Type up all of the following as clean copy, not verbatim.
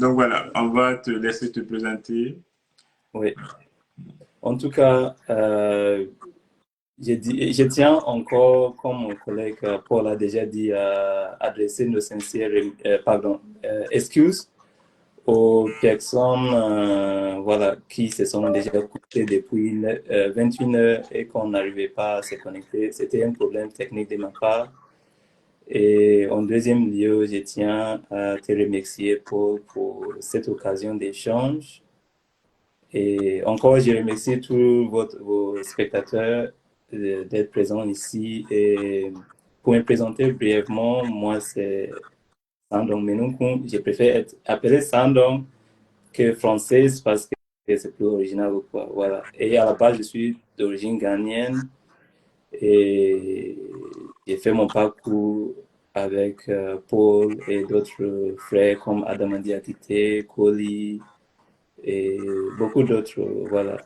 Donc voilà, on va te laisser te présenter. Oui. En tout cas, je tiens encore, comme mon collègue Paul a déjà dit, à adresser nos sincères excuses aux personnes voilà, qui se sont déjà couchées depuis 21 heures et qu'on n'arrivait pas à se connecter. C'était un problème technique de ma part. Et en deuxième lieu, je tiens à te remercier pour cette occasion d'échange. Et encore, je remercie tous vos spectateurs d'être présents ici. Et pour me présenter brièvement, moi, c'est Sandong Menoukoun. Je préfère être appelé Sandong que française parce que c'est plus original ou quoi. Voilà. Et à la base, je suis d'origine ghanéenne et j'ai fait mon parcours avec Paul et d'autres frères comme Adam Diakité, Koli et beaucoup d'autres. Voilà.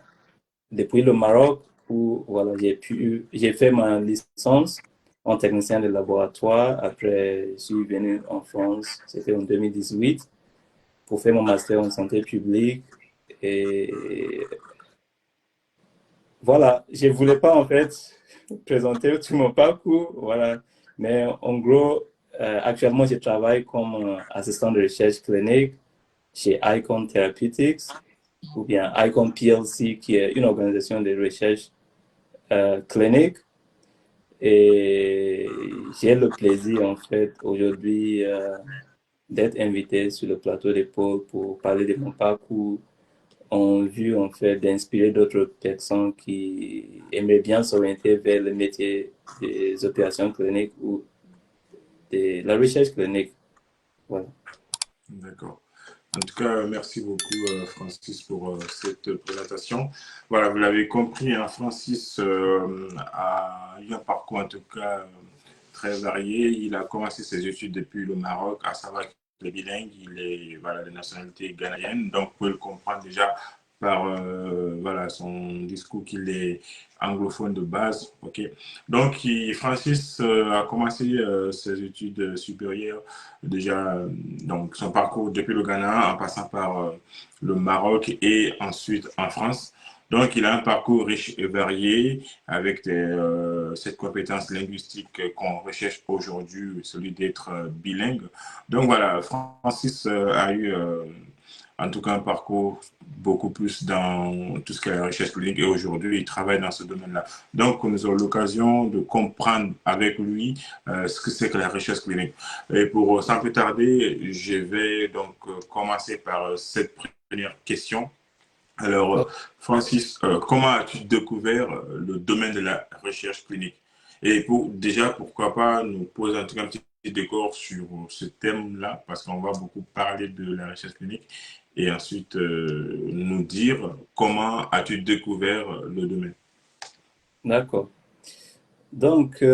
Depuis le Maroc, où voilà, j'ai fait ma licence en technicien de laboratoire. Après, je suis venu en France, c'était en 2018, pour faire mon master en santé publique. Et voilà, je ne voulais pas en fait présenter tout mon parcours, voilà. Mais en gros, actuellement, je travaille comme assistant de recherche clinique chez Icon Therapeutics ou bien Icon PLC, qui est une organisation de recherche clinique. Et j'ai le plaisir en fait aujourd'hui d'être invité sur le plateau des Pôles pour parler de mon parcours en vue en fait d'inspirer d'autres personnes qui aimeraient bien s'orienter vers le métier des opérations cliniques ou de la recherche clinique. Voilà. D'accord. En tout cas, merci beaucoup, Francis, pour cette présentation. Voilà, vous l'avez compris, hein, Francis a eu un parcours, en tout cas, très varié. Il a commencé ses études depuis le Maroc, à savoir qu'il est bilingue, il est voilà, de nationalité ghanéenne. Donc, vous pouvez le comprendre déjà par voilà, son discours qu'il est anglophone de base. Okay. Donc, Francis a commencé ses études supérieures déjà, donc son parcours depuis le Ghana en passant par le Maroc et ensuite en France. Donc, il a un parcours riche et varié avec cette compétence linguistique qu'on recherche aujourd'hui, celui d'être bilingue. Donc, voilà, Francis a eu en tout cas un parcours beaucoup plus dans tout ce qui est la recherche clinique et aujourd'hui, il travaille dans ce domaine-là. Donc, nous aurons l'occasion de comprendre avec lui ce que c'est que la recherche clinique. Et pour, sans plus tarder, je vais donc commencer par cette première question. Alors, Francis, comment as-tu découvert le domaine de la recherche clinique? Et déjà, pourquoi pas nous poser un petit décor sur ce thème-là, parce qu'on va beaucoup parler de la recherche clinique, et ensuite nous dire comment as-tu découvert le domaine? D'accord. Donc,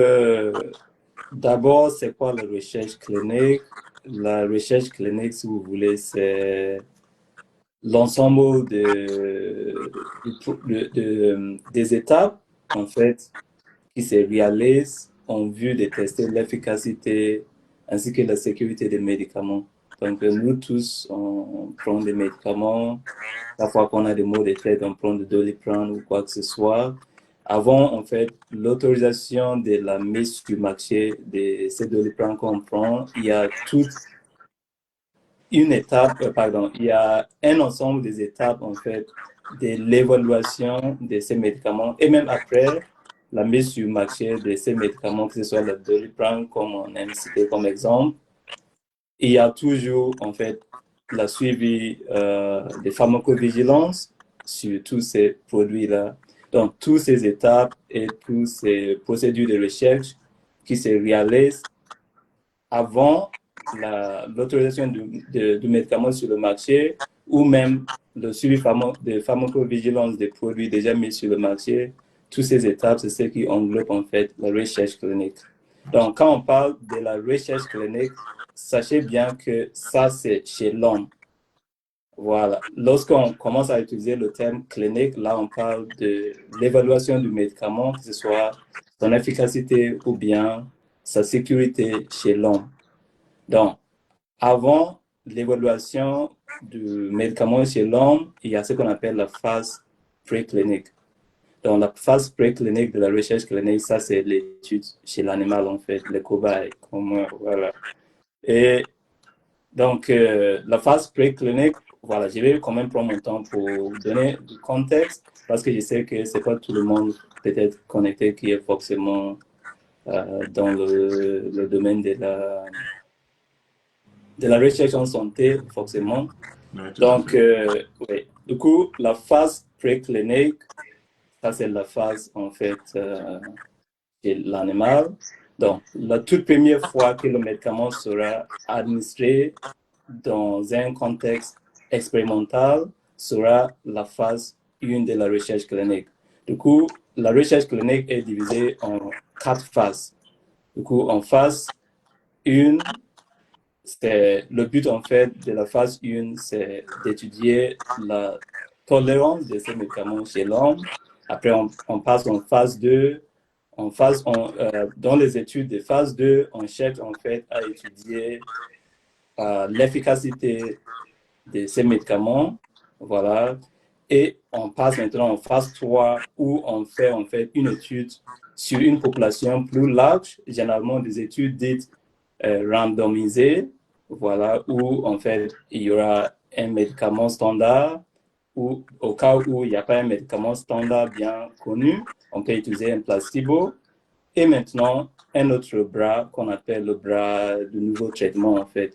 d'abord, c'est quoi la recherche clinique? La recherche clinique, si vous voulez, c'est l'ensemble des étapes, en fait, qui se réalisent en vue de tester l'efficacité ainsi que la sécurité des médicaments. Donc, nous tous, on prend des médicaments. Chaque fois qu'on a des maux de tête, on prend de Doliprane ou quoi que ce soit. Avant, en fait, l'autorisation de la mise sur le marché de ces Doliprane qu'on prend, il y a toute une étape, il y a un ensemble des étapes, en fait, de l'évaluation de ces médicaments et même après la mise sur le marché de ces médicaments, que ce soit le Doliprane, comme on aime citer comme exemple, il y a toujours, en fait, la suivi de pharmacovigilance sur tous ces produits-là. Donc, toutes ces étapes et toutes ces procédures de recherche qui se réalisent avant l'autorisation du médicament sur le marché ou même le suivi de pharmacovigilance des produits déjà mis sur le marché, toutes ces étapes, c'est ce qui englobe en fait la recherche clinique. Donc, quand on parle de la recherche clinique, sachez bien que ça, c'est chez l'homme. Voilà. Lorsqu'on commence à utiliser le terme clinique, là, on parle de l'évaluation du médicament, que ce soit son efficacité ou bien sa sécurité chez l'homme. Donc, avant l'évaluation, du médicament chez l'homme, il y a ce qu'on appelle la phase préclinique. Donc, la phase préclinique de la recherche clinique, ça, c'est l'étude chez l'animal, en fait, les cobayes. Voilà. Et donc, la phase préclinique, voilà, je vais quand même prendre mon temps pour donner du contexte, parce que je sais que c'est pas tout le monde peut-être connecté qui est forcément dans le domaine de la recherche en santé, forcément. Ouais, tout à Donc, fait. oui. Du coup, la phase préclinique, ça, c'est la phase, en fait, chez l'animal. Donc, la toute première fois que le médicament sera administré dans un contexte expérimental sera la phase 1 de la recherche clinique. Du coup, la recherche clinique est divisée en 4 phases. Du coup, en phase 1, c'est le but en fait de la phase 1, c'est d'étudier la tolérance de ces médicaments chez l'homme. Après, on passe en phase 2. Dans les études de phase 2, on cherche en fait à étudier l'efficacité de ces médicaments. Voilà. Et on passe maintenant en phase 3 où on fait en fait une étude sur une population plus large, généralement des études dites randomisées, voilà, où en fait il y aura un médicament standard ou au cas où il n'y a pas un médicament standard bien connu, on peut utiliser un placebo. Et maintenant, un autre bras qu'on appelle le bras de nouveau traitement, en fait.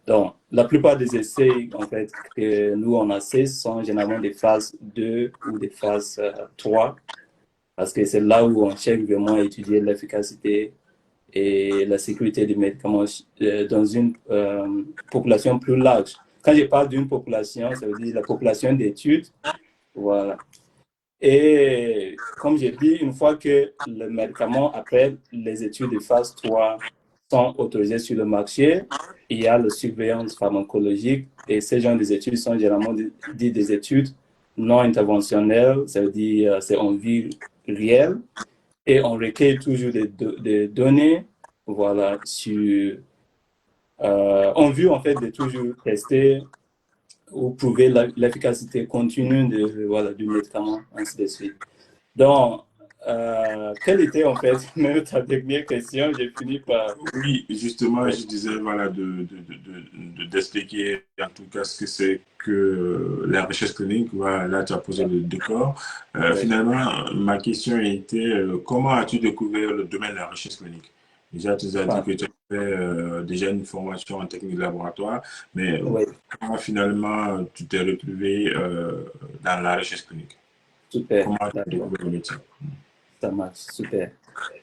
Donc, la plupart des essais, en fait, que nous, on a fait sont généralement des phases 2 ou des phases 3, parce que c'est là où on cherche vraiment à étudier l'efficacité et la sécurité des médicaments dans une population plus large. Quand je parle d'une population, ça veut dire la population d'études, voilà. Et comme j'ai dit, une fois que le médicament, après les études de phase 3 sont autorisées sur le marché, il y a la surveillance pharmacologique et ces genres d'études sont généralement dites des études non interventionnelles, ça veut dire c'est en vie réelle et on recueille toujours des données voilà, en vue en fait de toujours tester ou prouver l'efficacité continue voilà, du médicament, ainsi de suite. Donc, quelle était en fait même ta dernière question? J'ai fini par... Oui, justement, Oui, je disais, voilà, d'expliquer en tout cas ce que c'est que la recherche clinique. Voilà, là, tu as posé le décor. oui. Finalement, ma question était, comment as-tu découvert le domaine de la recherche clinique? Déjà, tu nous as dit Ah, que tu as fait déjà une formation en technique de laboratoire, mais oui, comment finalement tu t'es retrouvé dans la recherche clinique? super, Comment as-tu d'accord. découvert le métier? Ça marche, super.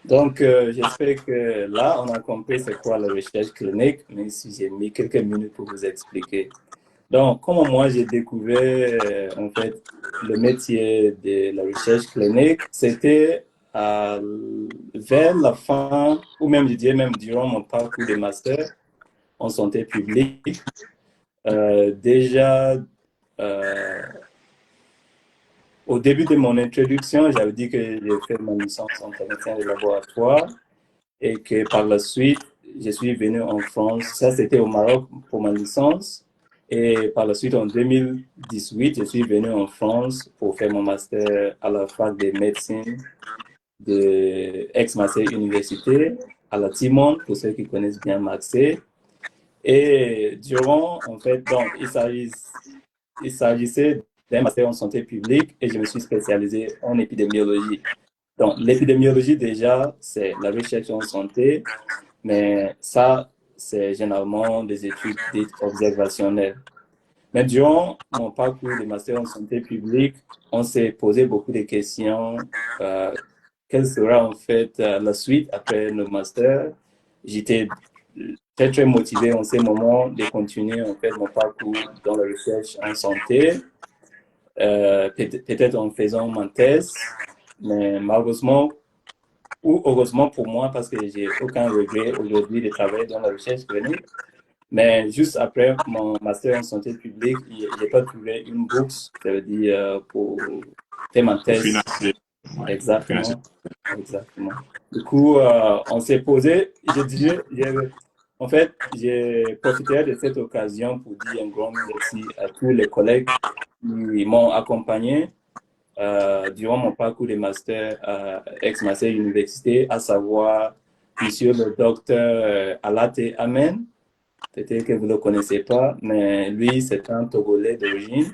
Donc, j'espère que là, on a compris c'est quoi la recherche clinique, même si j'ai mis quelques minutes pour vous expliquer. Donc, comment moi j'ai découvert en fait le métier de la recherche clinique, c'était vers la fin, ou même je dirais même durant mon parcours de master en santé publique. Déjà, au début de mon introduction, j'avais dit que j'ai fait ma licence en technicien de laboratoire et que par la suite, je suis venu en France. Ça, c'était au Maroc pour ma licence. Et par la suite, en 2018, je suis venu en France pour faire mon master à la fac de médecine de Aix-Marseille Université, à la Timone, pour ceux qui connaissent bien Marseille. Et durant, en fait, donc, il s'agissait d'un master en santé publique et je me suis spécialisé en épidémiologie. Donc, l'épidémiologie, déjà, c'est la recherche en santé, mais ça, c'est généralement des études dites observationnelles. Mais durant mon parcours de master en santé publique, on s'est posé beaucoup de questions. Quelle sera en fait la suite après le master? J'étais très, très motivé en ces moments de continuer en fait mon parcours dans la recherche en santé, peut-être en faisant ma thèse, mais malheureusement, ou heureusement pour moi, parce que j'ai aucun regret aujourd'hui de travailler dans la recherche clinique. Mais juste après mon master en santé publique, je n'ai pas trouvé une bourse, ça veut dire pour faire ma Pour thèse. financer. Ouais, pour financer. Exactement. Exactement. Du coup, on s'est posé, je dirais, En fait, j'ai profité de cette occasion pour dire un grand merci à tous les collègues qui m'ont accompagné durant mon parcours de master à Aix-Marseille Université, à savoir Monsieur le docteur Alate Amen. Peut-être que vous ne le connaissez pas, mais lui, c'est un Togolais d'origine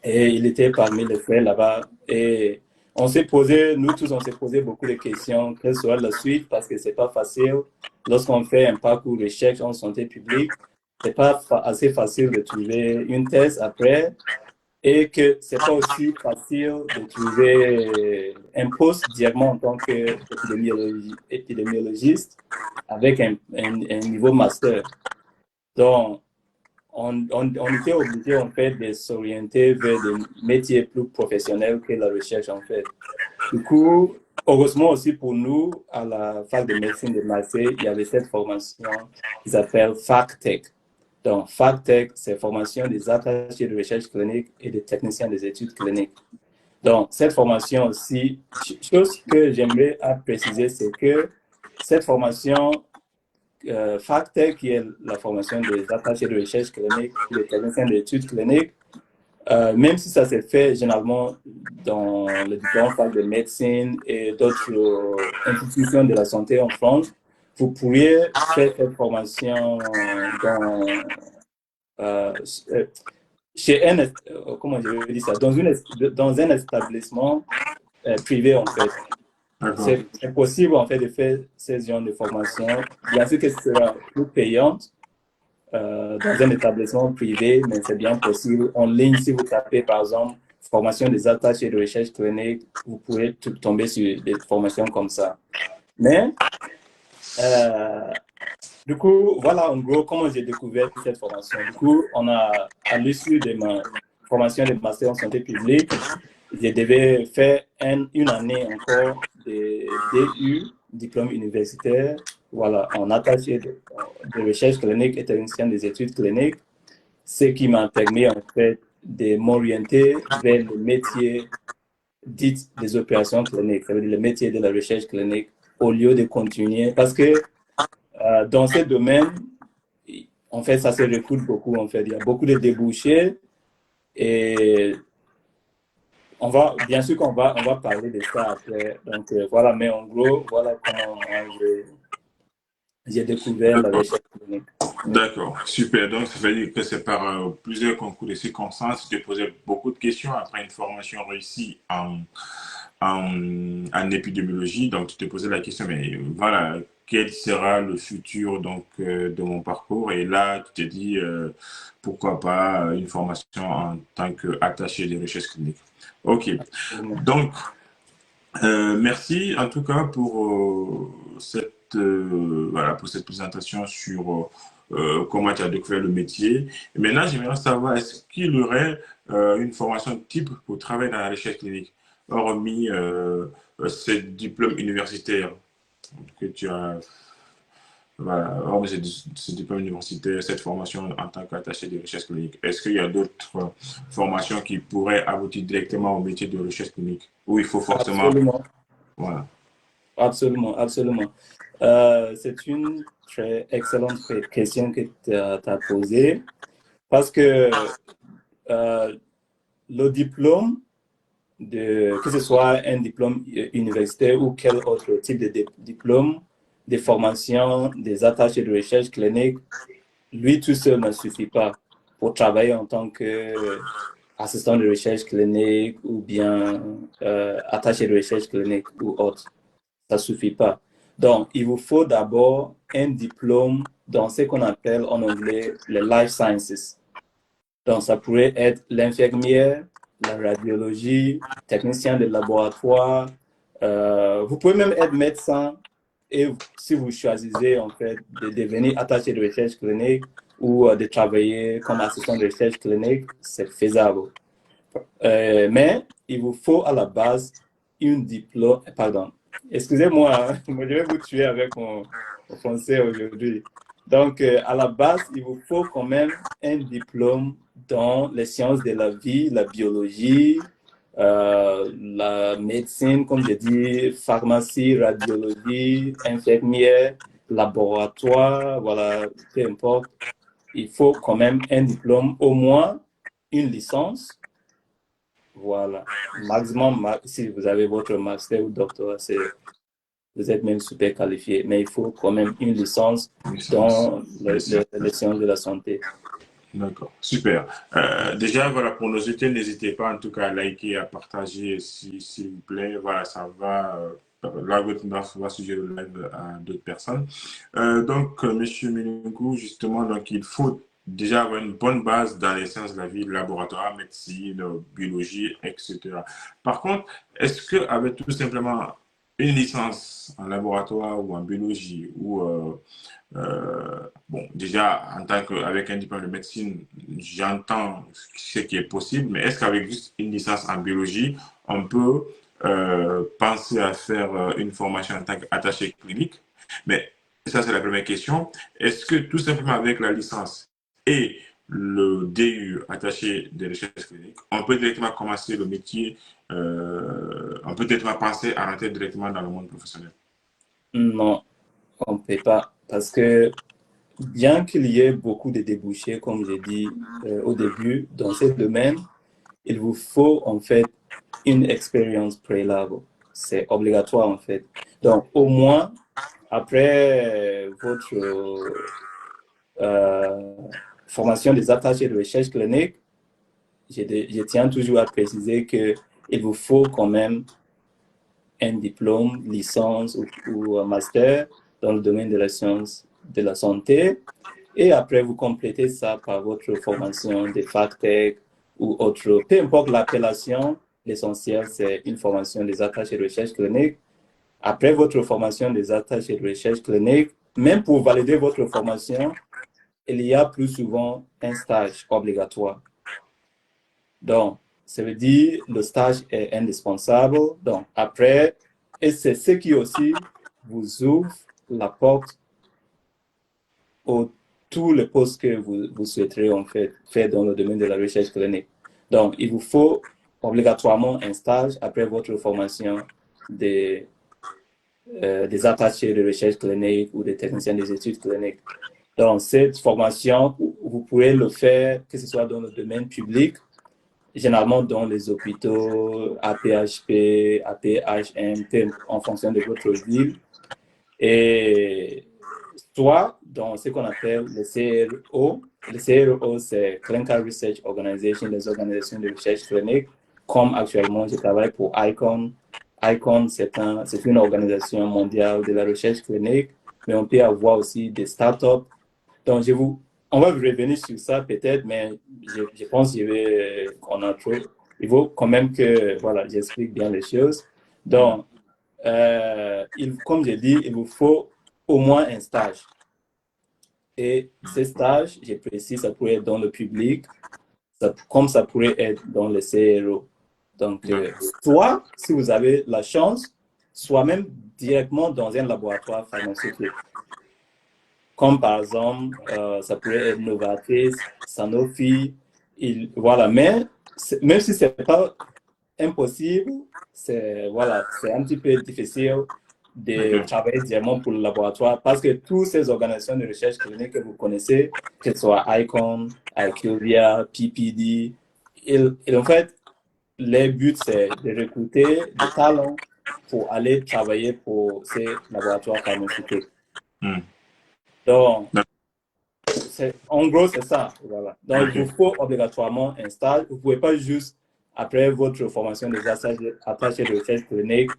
et il était parmi les frères là-bas. Et on s'est posé, nous tous, on s'est posé beaucoup de questions, quelle sera la suite, parce que c'est pas facile. Lorsqu'on fait un parcours de recherche en santé publique, c'est pas assez facile de trouver une thèse après et que c'est pas aussi facile de trouver un poste directement en tant qu'épidémiologiste avec un niveau master. Donc, on était obligé en fait de s'orienter vers des métiers plus professionnels que la recherche en fait. Du coup, heureusement aussi pour nous, à la fac de médecine de Marseille, il y avait cette formation qui s'appelle FacTech. Donc, FacTech, c'est formation des attachés de recherche clinique et des techniciens des études cliniques. Donc, cette formation aussi, chose que j'aimerais préciser, c'est que cette formation FacTech, qui est la formation des attachés de recherche clinique, des techniciens d'études cliniques, même si ça s'est fait généralement dans les différents facs de médecine et d'autres institutions de la santé en France, vous pourriez faire cette formation chez un, comment je vais dire ça, dans un établissement privé en fait. C'est possible en fait de faire ces genres de formation. Bien sûr que ce sera plus payante dans un établissement privé, mais c'est bien possible. En ligne, si vous tapez par exemple formation des attachés de recherche clinique, vous pourrez tomber sur des formations comme ça. Mais du coup, voilà en gros comment j'ai découvert cette formation. Du coup, à l'issue de ma formation de master en santé publique, je devais faire une année encore de DU, diplôme universitaire, voilà, en attaché de recherche clinique et technicien des études cliniques, ce qui m'a permis en fait de m'orienter vers le métier dit des opérations cliniques, c'est-à-dire le métier de la recherche clinique, au lieu de continuer, parce que dans ce domaine, en fait, ça se recrute beaucoup, en fait, il y a beaucoup de débouchés et bien sûr qu'on va parler de ça après. Donc, voilà, mais en gros, voilà comment j'ai découvert la recherche clinique. D'accord, super. Donc, ça veut dire que c'est par plusieurs concours de circonstances. Tu te posais beaucoup de questions après une formation réussie en épidémiologie. Donc, tu te posais la question, mais voilà, quel sera le futur donc, de mon parcours? Et là, tu te dis, pourquoi pas une formation en tant qu'attaché de recherche clinique. OK. Donc, merci en tout cas pour voilà, pour cette présentation sur comment tu as découvert le métier. Et maintenant, j'aimerais savoir, est-ce qu'il y aurait une formation type pour travailler dans la recherche clinique, hormis ce diplôme universitaire que tu as, voilà, hormis ce diplôme universitaire, cette formation en tant qu'attaché de recherche clinique. Est-ce qu'il y a d'autres formations qui pourraient aboutir directement au métier de recherche clinique, où il faut forcément... Absolument. Voilà. Absolument, absolument. C'est une très excellente question que tu as posée parce que le diplôme, que ce soit un diplôme universitaire ou quel autre type de diplôme, de formation, des attachés de recherche clinique, lui tout seul ne suffit pas pour travailler en tant qu'assistant de recherche clinique ou bien attaché de recherche clinique ou autre. Ça ne suffit pas. Donc, il vous faut d'abord un diplôme dans ce qu'on appelle en anglais les life sciences. Donc, ça pourrait être l'infirmière, la radiologie, technicien de laboratoire. Vous pouvez même être médecin et si vous choisissez en fait de devenir attaché de recherche clinique ou de travailler comme assistant de recherche clinique, c'est faisable. Mais il vous faut à la base une diplôme, pardon, excusez-moi, hein, je vais vous tuer avec mon français aujourd'hui. Donc, à la base, il vous faut quand même un diplôme dans les sciences de la vie, la biologie, la médecine, comme je dis, pharmacie, radiologie, infirmière, laboratoire, voilà, peu importe, il faut quand même un diplôme, au moins une licence. Voilà. Maximum, si vous avez votre master ou doctorat, vous êtes même super qualifié. Mais il faut quand même une licence dans les sciences de la santé. D'accord, super. Déjà, voilà, pour nos auditeurs, n'hésitez pas en tout cas à liker, à partager, s'il vous plaît. Voilà, ça va. Là, on va suggérer le live à d'autres personnes. Donc, Monsieur Minungou, justement, donc il faut déjà avoir une bonne base dans les sciences de la vie, laboratoire, médecine, biologie, etc. Par contre, est-ce qu'avec tout simplement une licence en laboratoire ou en biologie ou bon, déjà, en tant qu'avec un diplôme de médecine, j'entends ce qui est possible, mais est-ce qu'avec juste une licence en biologie, on peut penser à faire une formation en tant qu'attaché clinique? Mais ça, c'est la première question. Est-ce que tout simplement avec la licence et le DU attaché des recherches cliniques, on peut directement commencer le métier, on peut directement penser à rentrer directement dans le monde professionnel? Non, on ne peut pas. Parce que bien qu'il y ait beaucoup de débouchés, comme j'ai dit au début, dans ce domaine, il vous faut en fait une expérience préalable. C'est obligatoire en fait. Donc, au moins, après votre formation des attachés de recherche clinique, je tiens toujours à préciser qu'il vous faut quand même un diplôme, licence ou un master dans le domaine de la science de la santé. Et après, vous complétez ça par votre formation de FACTEC ou autre, peu importe l'appellation, l'essentiel, c'est une formation des attachés de recherche clinique. Après votre formation des attachés de recherche clinique, même pour valider votre formation, il y a plus souvent un stage obligatoire. Donc, ça veut dire le stage est indispensable. Donc, après, et c'est ce qui aussi vous ouvre la porte aux tous les postes que vous souhaiterez en fait faire dans le domaine de la recherche clinique. Donc, il vous faut obligatoirement un stage après votre formation des attachés de recherche clinique ou des techniciens des études cliniques. Donc, cette formation, vous pouvez le faire, que ce soit dans le domaine public, généralement dans les hôpitaux, APHP, APHM, en fonction de votre ville, et soit dans ce qu'on appelle le CRO. Le CRO, c'est Clinical Research Organization, les organisations de recherche clinique, comme actuellement, je travaille pour ICON. ICON, c'est une organisation mondiale de la recherche clinique, mais on peut avoir aussi des startups. Donc, on va revenir sur ça peut-être, mais je pense qu'on a trop. Il faut quand même que, voilà, j'explique bien les choses. Donc, comme je dis, il vous faut au moins un stage. Et ces stages, je précise, ça pourrait être dans le public, comme ça pourrait être dans le CRO. Donc, soit, si vous avez la chance, soit même directement dans un laboratoire pharmaceutique. Comme par exemple, ça pourrait être Novartis, Sanofi, voilà. Mais même si ce n'est pas impossible, c'est un petit peu difficile de travailler directement pour le laboratoire parce que toutes ces organisations de recherche clinique que vous connaissez, que ce soit ICON, IQVIA, PPD, en fait, leur but, c'est de recruter des talents pour aller travailler pour ces laboratoires pharmaceutiques. Donc, en gros, c'est ça. Voilà. Donc, il vous faut obligatoirement un stage. Vous ne pouvez pas juste, après votre formation des attachés de recherche clinique,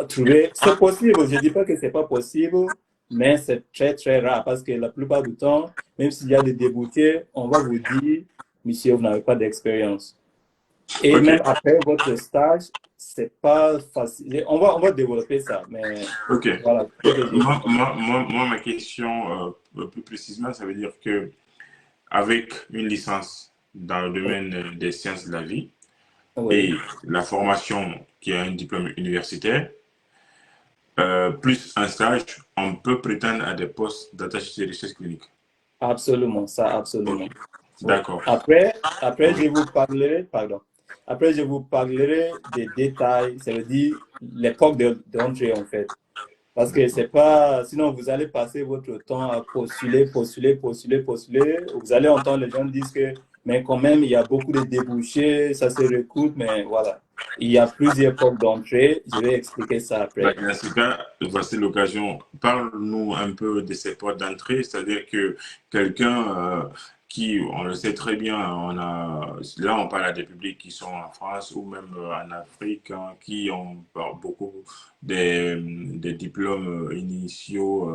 trouver. C'est possible. Je ne dis pas que ce n'est pas possible, mais c'est très, très rare parce que la plupart du temps, même s'il y a des déboutés, on va vous dire, monsieur, vous n'avez pas d'expérience. Et même après votre stage, c'est pas facile. On va développer ça, mais voilà. Moi, ma question, plus précisément, ça veut dire que avec une licence dans le domaine des sciences de la vie et la formation qui a un diplôme universitaire, plus un stage, on peut prétendre à des postes d'attaché de recherche clinique. Absolument, ça, absolument. Okay. D'accord. Après, je vous parlerai, pardon. Après, je vous parlerai des détails, ça veut dire l'époque d'entrée, en fait. Parce que c'est pas, sinon vous allez passer votre temps à postuler. Vous allez entendre les gens dire que, mais quand même, il y a beaucoup de débouchés, ça se recrute, mais voilà. Il y a plusieurs portes d'entrée. Je vais expliquer ça après. Dans ce cas, voici l'occasion. Parle-nous un peu de ces portes d'entrée, c'est-à-dire que quelqu'un qui, on le sait très bien, là on parle à des publics qui sont en France ou même en Afrique, hein, qui ont beaucoup des diplômes initiaux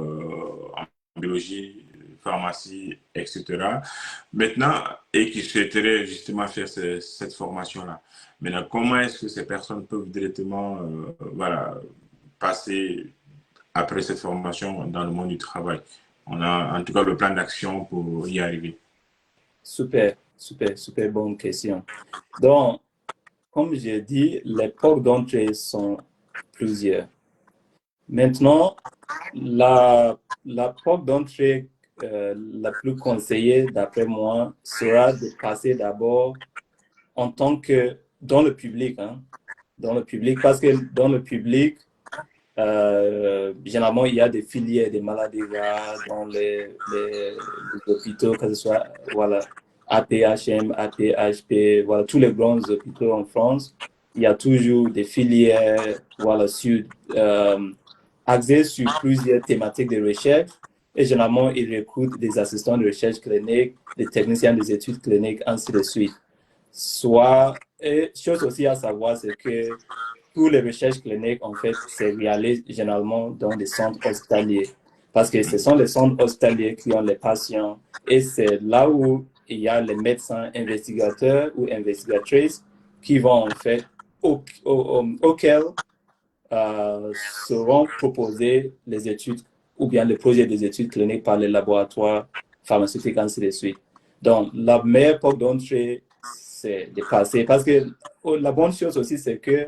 en biologie, pharmacie, etc. Maintenant, et qui souhaiteraient justement faire cette formation-là. Maintenant, comment est-ce que ces personnes peuvent directement voilà, passer après cette formation dans le monde du travail? On a en tout cas le plan d'action pour y arriver. Super bonne question. Donc, comme j'ai dit, les portes d'entrée sont plusieurs. Maintenant, la porte d'entrée la plus conseillée, d'après moi, sera de passer d'abord en tant que dans le public, hein, dans le public, parce que dans le public, généralement, il y a des filières, des maladies rares dans les hôpitaux, que ce soit voilà, APHM, APHP, voilà, tous les grands hôpitaux en France. Il y a toujours des filières voilà, axées sur plusieurs thématiques de recherche. Et généralement, ils recrutent des assistants de recherche clinique, des techniciens des études cliniques, ainsi de suite. Et chose aussi à savoir, c'est que toutes les recherches cliniques, en fait, se réalisent généralement dans des centres hospitaliers. Parce que ce sont les centres hospitaliers qui ont les patients. Et c'est là où il y a les médecins investigateurs ou investigatrices qui vont, en fait, auxquels seront proposées les études ou bien le projet des études cliniques par les laboratoires pharmaceutiques, ainsi de suite. Donc, la meilleure porte d'entrée, c'est de passer. Parce que la bonne chose aussi, c'est que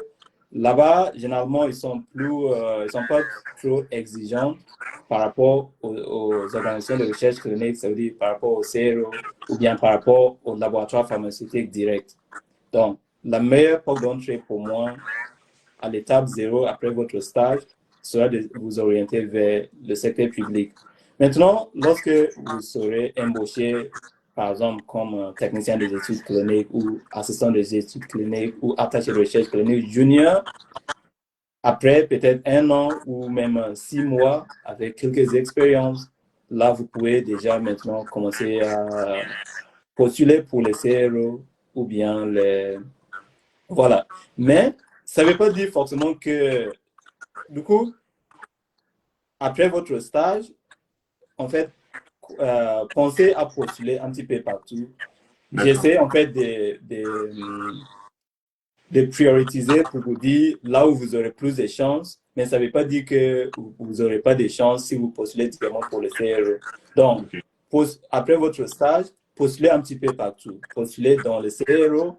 là-bas, généralement, ils sont pas trop exigeants par rapport aux organisations de recherche clinique, ça veut dire par rapport au CRO ou bien par rapport au laboratoire pharmaceutique direct. Donc, la meilleure porte d'entrée pour moi, à l'étape 0, après votre stage, sera de vous orienter vers le secteur public. Maintenant, lorsque vous serez embauché, par exemple, comme technicien des études cliniques ou assistant des études cliniques ou attaché de recherche clinique junior, après peut-être 1 an ou même 6 mois, avec quelques expériences, là, vous pouvez déjà maintenant commencer à postuler pour les CRO ou bien les... Voilà. Mais ça ne veut pas dire forcément que, du coup, après votre stage, en fait, pensez à postuler un petit peu partout. J'essaie en fait de prioriser pour vous dire là où vous aurez plus de chances, mais ça ne veut pas dire que vous n'aurez pas de chance si vous postulez directement pour le CRO. Donc, après votre stage, postulez un petit peu partout. Postulez dans le CRO,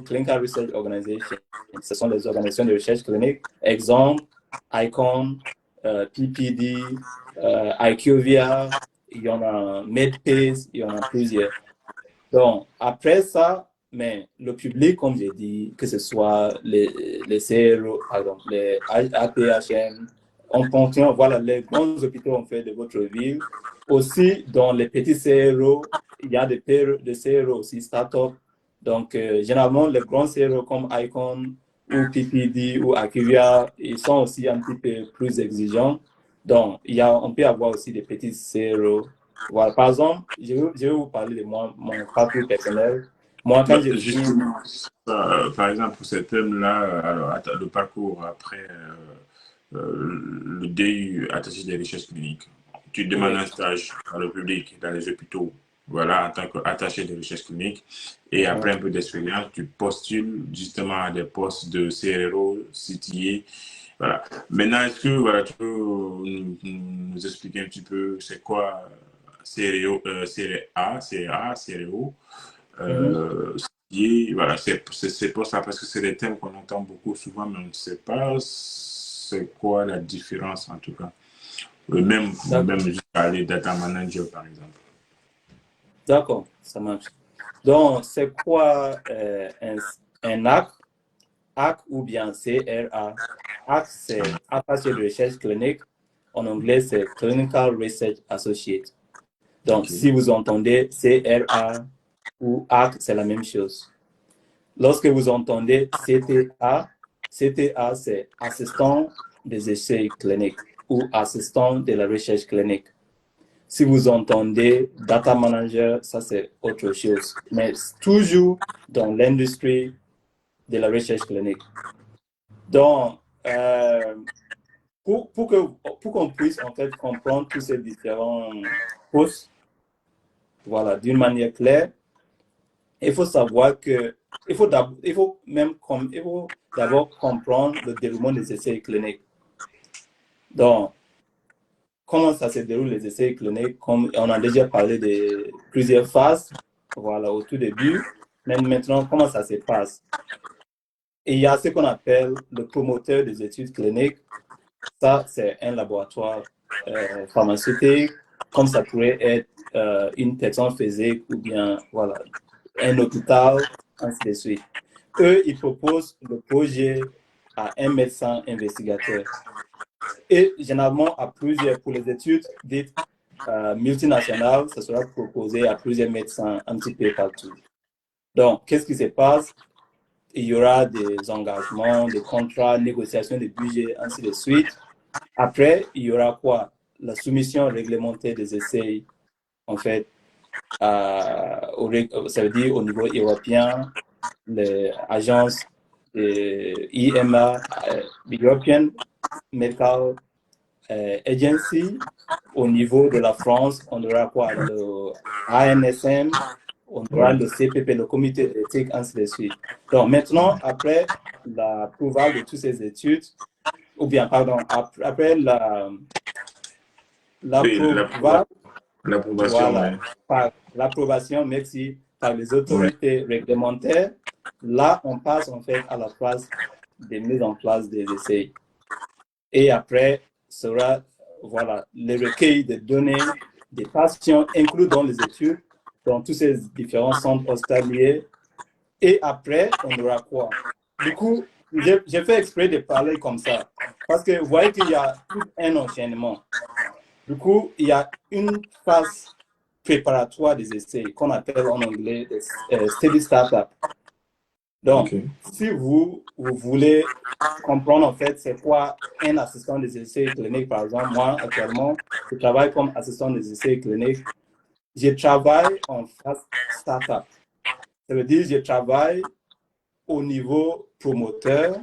Clinical Research Organization. Ce sont les organisations de recherche clinique. Exemple, ICON, PPD, IQVIA, il y en a MedPace, il y en a plusieurs. Donc, après ça, mais le public, comme j'ai dit, que ce soit les CRO, pardon, les APHM, on contient, voilà, les grands hôpitaux en fait de votre ville. Aussi, dans les petits CRO, il y a des CRO aussi, start-up. Donc, généralement, les grands CRO comme ICON ou PPD ou Akivia, ils sont aussi un petit peu plus exigeants. Donc, on peut avoir aussi des petits CRO. Voilà. Par exemple, je vais vous parler de mon parcours personnel. Moi, quand j'ai fini... Justement, par exemple, pour ces thèmes-là, alors, le parcours après le DU attaché des recherches cliniques, tu demandes un stage dans le public, dans les hôpitaux, voilà, en tant qu'attaché des recherches cliniques, et après un peu d'expérience, tu postules justement à des postes de CRO, CTA. Voilà. Maintenant, est-ce que voilà, tu peux nous expliquer un petit peu c'est quoi CRO, CRA, CRO, voilà, c'est pour ça, parce que c'est des thèmes qu'on entend beaucoup souvent, mais on ne sait pas c'est quoi la différence en tout cas. Même jusqu'à les data manager, par exemple. D'accord, ça marche. Donc, c'est quoi un acte? AC ou bien CRA. AC, c'est attaché de recherche clinique. En anglais, c'est Clinical Research Associate. Donc, si vous entendez CRA ou AC, c'est la même chose. Lorsque vous entendez CTA, CTA, c'est assistant des essais cliniques ou assistant de la recherche clinique. Si vous entendez data manager, ça c'est autre chose. Mais toujours dans l'industrie de la recherche clinique. Donc, pour qu'on puisse en fait comprendre tous ces différents postes, voilà, d'une manière claire, il faut savoir que il faut d'abord comprendre le déroulement des essais cliniques. Donc, comment ça se déroule les essais cliniques? Comme on a déjà parlé de plusieurs phases, voilà, au tout début. Mais maintenant, comment ça se passe? Et il y a ce qu'on appelle le promoteur des études cliniques. Ça, c'est un laboratoire pharmaceutique, comme ça pourrait être une personne physique ou bien voilà, un hôpital, ainsi de suite. Eux, ils proposent le projet à un médecin investigateur. Et généralement, à plusieurs, pour les études dites multinationales, ça sera proposé à plusieurs médecins un petit peu partout. Donc, qu'est-ce qui se passe? Il y aura des engagements, des contrats, négociations de budget, ainsi de suite. Après, il y aura quoi? La soumission réglementaire des essais, en fait, ça veut dire au niveau européen, l'agence IMA, European Medical Agency. Au niveau de la France, on aura quoi? Le ANSM, on aura le CPP, le comité d'éthique, ainsi de suite. Donc maintenant, après l'approval de toutes ces études, ou bien, pardon, après l'approbation, voilà, par l'approbation, merci, par les autorités réglementaires, là, on passe en fait à la phase de mise en place des essais. Et après, sera, voilà, le recueil de données des patients inclus dans les études, dans tous ces différents centres hospitaliers. Et après, on aura quoi? Du coup, j'ai fait exprès de parler comme ça, parce que vous voyez qu'il y a tout un enchaînement. Du coup, il y a une phase préparatoire des essais qu'on appelle en anglais study startup. Donc, si vous voulez comprendre en fait c'est quoi un assistant des essais cliniques, par exemple, moi actuellement, je travaille comme assistant des essais cliniques. Je travaille en phase startup. Ça veut dire que je travaille au niveau promoteur,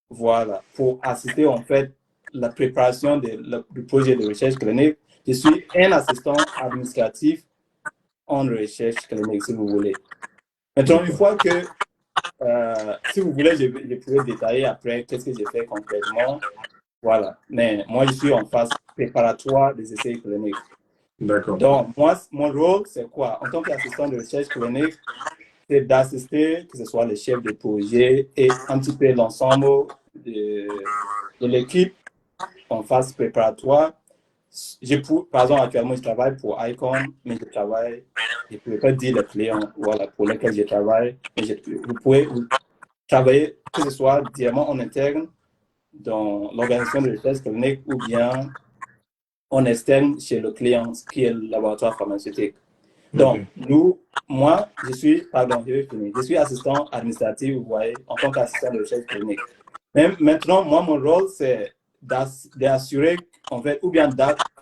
voilà, pour assister en fait la préparation du projet de recherche clinique. Je suis un assistant administratif en recherche clinique, si vous voulez. Maintenant, une fois que, si vous voulez, je pourrais détailler après qu'est-ce que j'ai fait concrètement. Voilà. Mais moi, je suis en phase préparatoire des essais cliniques. D'accord. Donc, moi, mon rôle, c'est quoi? En tant qu'assistant de recherche clinique, c'est d'assister, que ce soit le chef de projet et un petit peu l'ensemble de l'équipe en phase préparatoire. Par exemple, actuellement, je travaille pour ICON, mais je ne peux pas dire les clients voilà, pour lesquels je travaille, mais vous pouvez travailler, que ce soit directement en interne dans l'organisation de recherche clinique ou bien en externe chez le client, qui est le laboratoire pharmaceutique. Donc, moi, je suis assistant administratif, vous voyez, en tant qu'assistant de recherche clinique. Mais maintenant, moi, mon rôle, c'est d'assurer, en fait, ou bien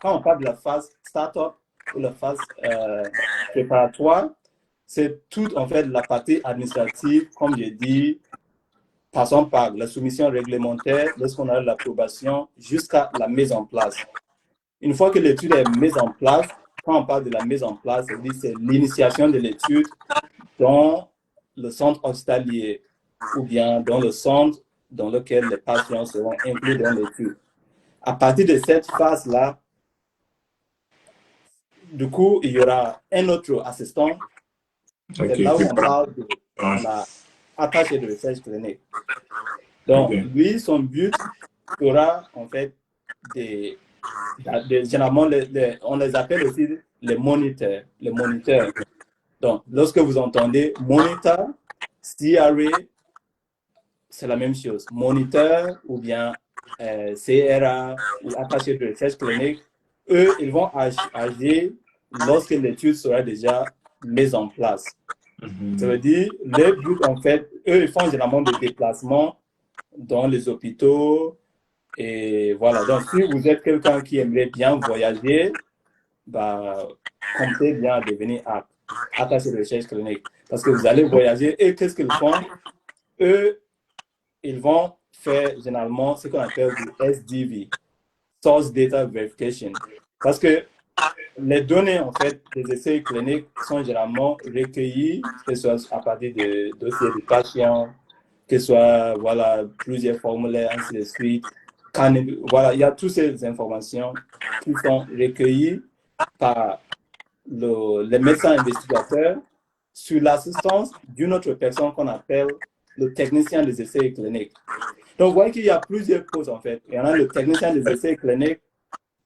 quand on parle de la phase startup ou la phase préparatoire, c'est toute, en fait, la partie administrative, comme j'ai dit, passant par la soumission réglementaire, lorsqu'on a l'approbation, jusqu'à la mise en place. Une fois que l'étude est mise en place, quand on parle de la mise en place, c'est l'initiation de l'étude dans le centre hospitalier ou bien dans le centre dans lequel les patients seront inclus dans l'étude. À partir de cette phase-là, du coup, il y aura un autre assistant. C'est là où on parle de la attachée de recherche clinique. Donc, lui, son but sera en fait généralement, on les appelle aussi les moniteurs. Les moniteurs. Donc, lorsque vous entendez monitor, CRA, c'est la même chose. Moniteur ou bien CRA ou attaché de recherche clinique, eux, ils vont agir lorsque l'étude sera déjà mise en place. Ça veut dire, le but, en fait, eux, ils font généralement des déplacements dans les hôpitaux. Et voilà, donc si vous êtes quelqu'un qui aimerait bien voyager, bah, comptez bien devenir attaché de recherche clinique. Parce que vous allez voyager et qu'est-ce qu'ils font? Eux, ils vont faire généralement ce qu'on appelle du SDV, Source Data Verification. Parce que les données, en fait, des essais cliniques sont généralement recueillies, que ce soit à partir de dossiers de patients, que ce soit, voilà, plusieurs formulaires, ainsi de suite. Voilà, il y a toutes ces informations qui sont recueillies par les médecins investigateurs sur l'assistance d'une autre personne qu'on appelle le technicien des essais cliniques. Donc, vous voyez qu'il y a plusieurs postes, en fait. Il y en a le technicien des essais cliniques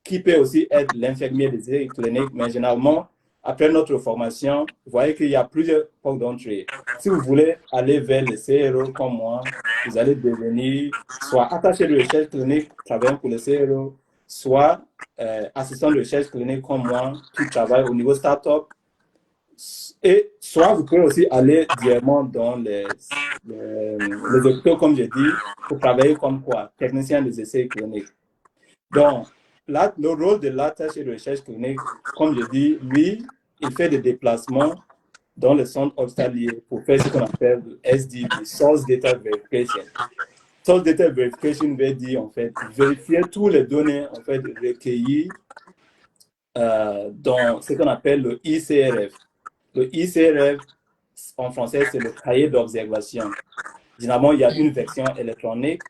qui peut aussi être l'infirmier des essais cliniques, mais généralement, après notre formation, vous voyez qu'il y a plusieurs portes d'entrée. Si vous voulez aller vers le CRO comme moi, vous allez devenir soit attaché de recherche clinique, travaillant pour le CRO, soit assistant de recherche clinique comme moi, qui travaille au niveau startup. Et soit vous pouvez aussi aller directement dans les hôpitaux, comme je dis, pour travailler comme quoi? Technicien des essais cliniques. Donc, là, le rôle de l'attaché de recherche clinique, comme je dis, lui, il fait des déplacements dans le centre hospitalier pour faire ce qu'on appelle le SDV, Source Data Verification. Source Data Verification veut dire, en fait, vérifier toutes les données, en fait, recueillies dans ce qu'on appelle le ICRF. Le ICRF, en français, c'est le cahier d'observation. Généralement, il y a une version électronique.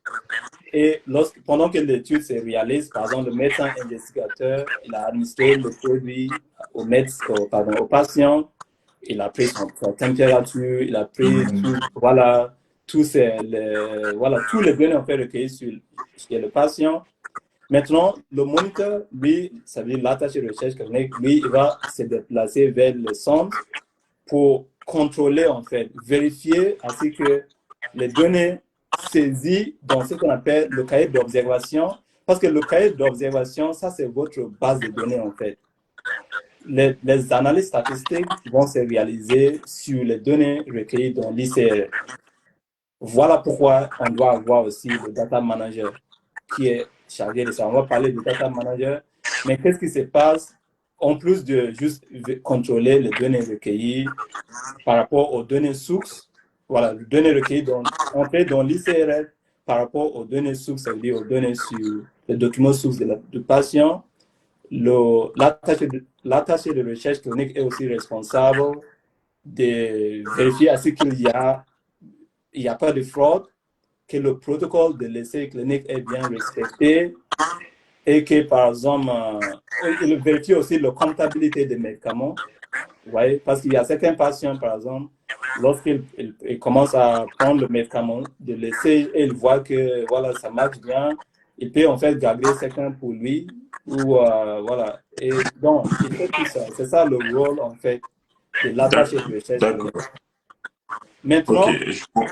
Et pendant que l'étude se réalise, par exemple, le médecin investigateur, il a administré le produit au patient, il a pris sa température, il a pris voilà, tous les données ont fait recueillir sur le patient. Maintenant, le moniteur, lui, ça veut dire l'attaché de recherche clinique, lui, il va se déplacer vers le centre pour contrôler, en fait, vérifier ainsi que les données saisies dans ce qu'on appelle le cahier d'observation. Parce que le cahier d'observation, ça, c'est votre base de données, en fait. Les analyses statistiques vont se réaliser sur les données recueillies dans l'ICR. Voilà pourquoi on doit avoir aussi le data manager qui est chargé de ça. On va parler du data manager, mais qu'est-ce qui se passe en plus de juste contrôler les données recueillies par rapport aux données sources, voilà, les données recueillies dans l'ICRF par rapport aux données sources, ça veut dire aux données sur les documents sources du patient. L'attaché de recherche clinique est aussi responsable de vérifier à ce qu'il n'y a pas de fraude, que le protocole de l'essai clinique est bien respecté et que, par exemple, il vérifie aussi la comptabilité des médicaments. Ouais, parce qu'il y a certains patients, par exemple, lorsqu'ils commencent à prendre le médicament de l'essai et ils voient que voilà, ça marche bien, il peut en fait garder certains pour lui. Ou, voilà. Et donc, il fait tout ça. C'est ça le rôle, en fait, de l'attaché de recherche clinique. Maintenant, ok,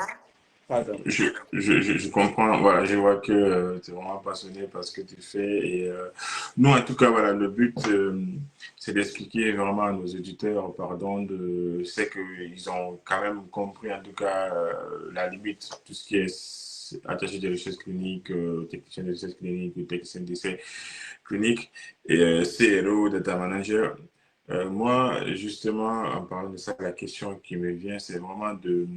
pardon. je comprends, voilà, je vois que tu es vraiment passionné par ce que tu fais. Et nous, en tout cas, voilà, le but, c'est d'expliquer vraiment à nos auditeurs, pardon, c'est qu'ils ont quand même compris, en tout cas, la limite, tout ce qui est attaché de recherche clinique, technicien de recherche clinique, technicien d'essai clinique, et CRO, data manager. Moi, justement, en parlant de ça, la question qui me vient, c'est vraiment de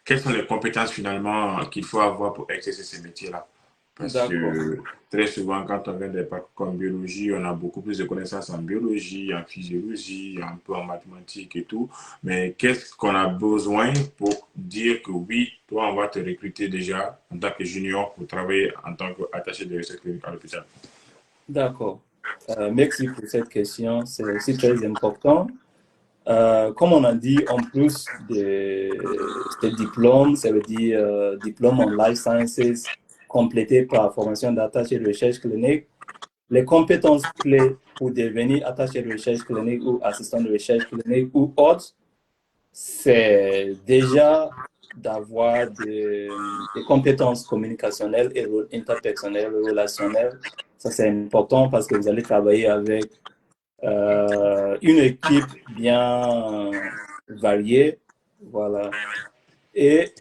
quelles sont les compétences finalement qu'il faut avoir pour exercer ces métiers-là? Parce que très souvent, quand on vient des parcours comme biologie, on a beaucoup plus de connaissances en biologie, en physiologie, un peu en mathématiques et tout. Mais qu'est-ce qu'on a besoin pour dire que oui, toi, on va te recruter déjà en tant que junior pour travailler en tant qu'attaché de recherche clinique à l'hôpital? D'accord. Merci pour cette question. C'est aussi très important. Comme on a dit, en plus des diplômes, ça veut dire diplôme en life sciences complété par formation d'attaché de recherche clinique, les compétences clés pour devenir attaché de recherche clinique ou assistant de recherche clinique ou autre, c'est déjà d'avoir des compétences communicationnelles et interpersonnelles, relationnelles. Ça, c'est important parce que vous allez travailler avec une équipe bien variée. Voilà. Et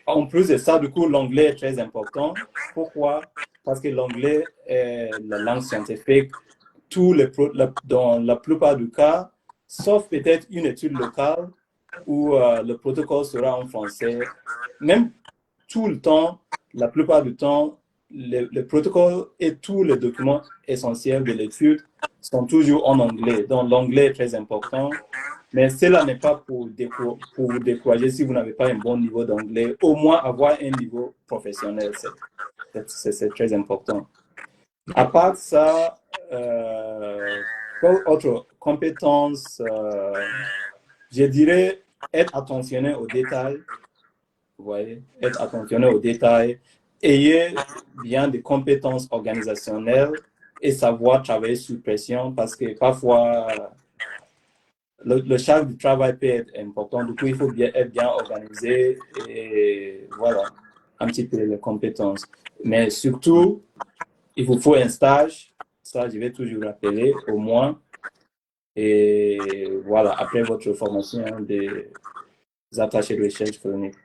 en plus de ça, du coup, l'anglais est très important. Pourquoi? Parce que l'anglais est la langue scientifique. Dans la plupart du cas, sauf peut-être une étude locale où le protocole sera en français. Même tout le temps, la plupart du temps, le protocole et tous les documents essentiels de l'étude sont toujours en anglais. Donc, l'anglais est très important. Mais cela n'est pas pour vous décourager si vous n'avez pas un bon niveau d'anglais. Au moins, avoir un niveau professionnel, c'est très important. À part ça, quelle autre compétence, je dirais être attentionné aux détails. Vous voyez, être attentionné aux détails. Ayez bien des compétences organisationnelles et savoir travailler sous pression parce que parfois, le charge du travail peut être important. Du coup, il faut être bien organisé et voilà, un petit peu les compétences. Mais surtout, il vous faut un stage. Ça, je vais toujours rappeler au moins. Et voilà, après votre formation des attachés de recherche clinique.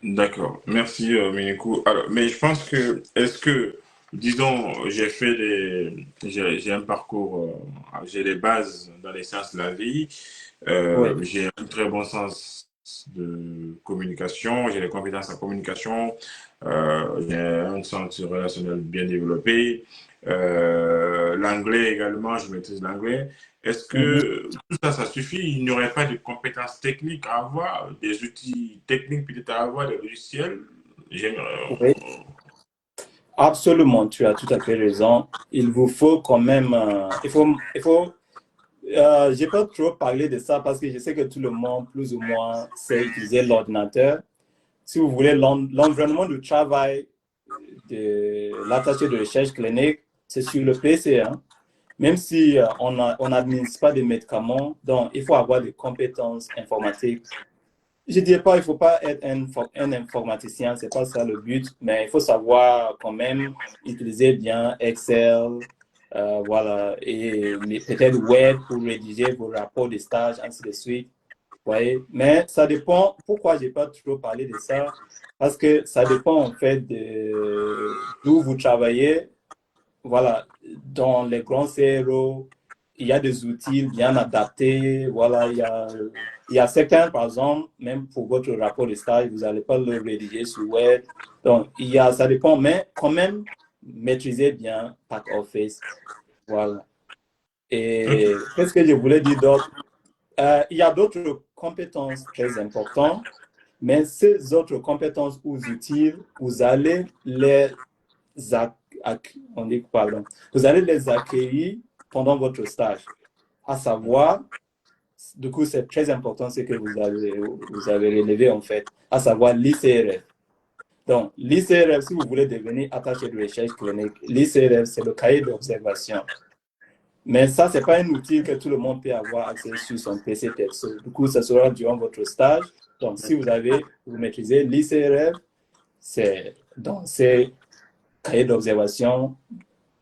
D'accord, merci Minikou. Alors, mais je pense que, est-ce que, disons, j'ai un parcours, j'ai les bases dans les sciences de la vie, Oui. j'ai un très bon sens de communication, j'ai les compétences en communication, j'ai un sens relationnel bien développé, l'anglais également, je maîtrise l'anglais. Est-ce que tout ça, ça suffit? Il n'y aurait pas de compétences techniques à avoir, des outils techniques peut-être à avoir, des logiciels? Oui, absolument, tu as tout à fait raison. Il vous faut quand même, j'ai pas trop parlé de ça parce que je sais que tout le monde, plus ou moins, sait utiliser l'ordinateur. Si vous voulez, l'environnement de travail de l'attaché de recherche clinique, c'est sur le PC. Hein. Même si on n'administre pas des médicaments, donc il faut avoir des compétences informatiques. Je ne dirais pas, il ne faut pas être un informaticien, ce n'est pas ça le but, mais il faut savoir quand même utiliser bien Excel, voilà, et peut-être Word pour rédiger vos rapports de stage, ainsi de suite. Voyez? Mais ça dépend, pourquoi je n'ai pas trop parlé de ça? Parce que ça dépend en fait d'où vous travaillez. Voilà, dans les grands CRO, il y a des outils bien adaptés. Voilà, il y a certains, par exemple, même pour votre rapport de stage, vous n'allez pas le rédiger sur Word. Donc, ça dépend, mais quand même, maîtrisez bien PackOffice. Voilà. Et qu'est-ce que je voulais dire d'autre? Il y a d'autres compétences très importantes, mais ces autres compétences ou outils, vous allez vous allez les acquérir pendant votre stage. À savoir, du coup, c'est très important ce que vous avez relevé en fait, à savoir l'ICRF. Donc, l'ICRF, si vous voulez devenir attaché de recherche clinique, l'ICRF, c'est le cahier d'observation. Mais ça, ce n'est pas un outil que tout le monde peut avoir accès sur son PC perso. Du coup, ça sera durant votre stage. Donc, si vous maîtrisez l'ICRF, c'est dans ces cahiers d'observation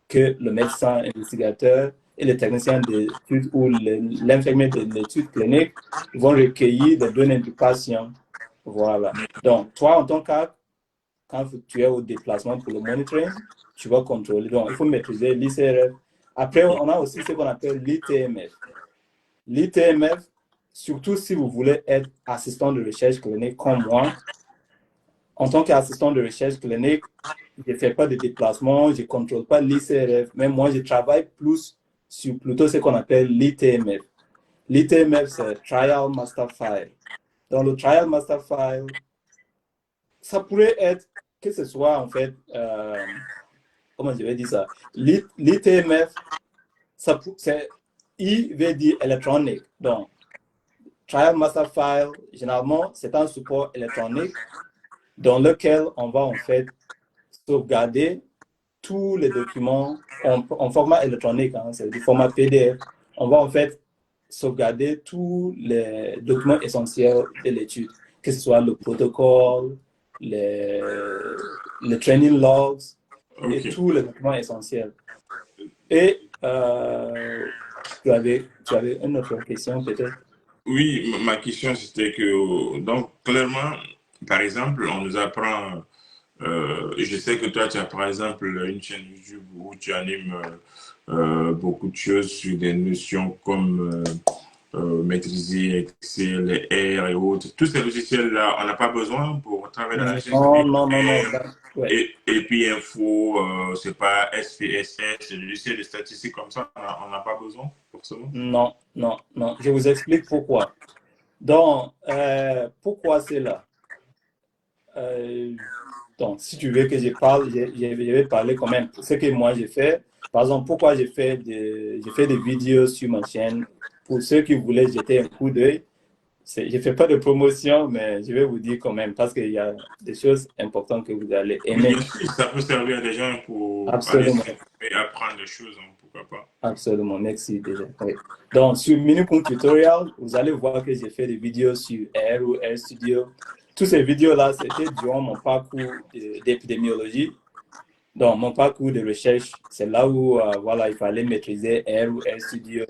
que le médecin investigateur et le technicien d'études ou l'infirmier de l'étude clinique vont recueillir des données du patient. Voilà. Donc, toi, en tant que quand tu es au déplacement pour le monitoring, tu vas contrôler. Donc, il faut maîtriser l'ICRF. Après, on a aussi ce qu'on appelle l'ITMF. L'ITMF, surtout si vous voulez être assistant de recherche clinique comme moi, en tant qu'assistant de recherche clinique, je ne fais pas de déplacement, je ne contrôle pas l'ICRF, mais moi, je travaille plus sur plutôt ce qu'on appelle l'ITMF. L'ITMF, c'est Trial Master File. Dans le Trial Master File, ça pourrait être que ce soit en fait, comment je vais dire ça, l'ITMF, c'est I veut dire électronique. Donc, Trial Master File, généralement, c'est un support électronique dans lequel on va en fait sauvegarder tous les documents en format électronique, hein, c'est du format PDF. On va en fait sauvegarder tous les documents essentiels de l'étude. que ce soit le protocole, les training logs et tous les documents essentiels. Et tu avais une autre question peut-être? Oui, ma question c'était que, donc clairement, par exemple, on nous apprend, je sais que toi tu as par exemple une chaîne YouTube où tu animes beaucoup de choses sur des notions comme maîtriser Excel, R et autres. Tous ces logiciels-là, on n'a pas besoin pour travailler dans la chaîne Non, clinique. non, non, non. Ouais. Et puis info, c'est pas SPSS, le logiciel de statistiques comme ça, on n'a pas besoin forcément. Non, non, non. Je vous explique pourquoi. Donc, pourquoi c'est là? Donc, si tu veux que je parle, je vais parler quand même. Ce que moi j'ai fait, par exemple, pourquoi j'ai fait des vidéos sur ma chaîne. Pour ceux qui voulaient jeter un coup d'œil, je ne fais pas de promotion, mais je vais vous dire quand même, parce qu'il y a des choses importantes que vous allez Oui, aimer. bien sûr, ça peut servir à des gens pour aller Absolument. et apprendre des choses, hein, pourquoi pas. Absolument, merci déjà. Oui. Donc, sur Minicool Tutorial, vous allez voir que j'ai fait des vidéos sur R ou RStudio. Toutes ces vidéos-là, c'était durant mon parcours d'épidémiologie. Donc, mon parcours de recherche, c'est là où voilà, il fallait maîtriser R ou RStudio,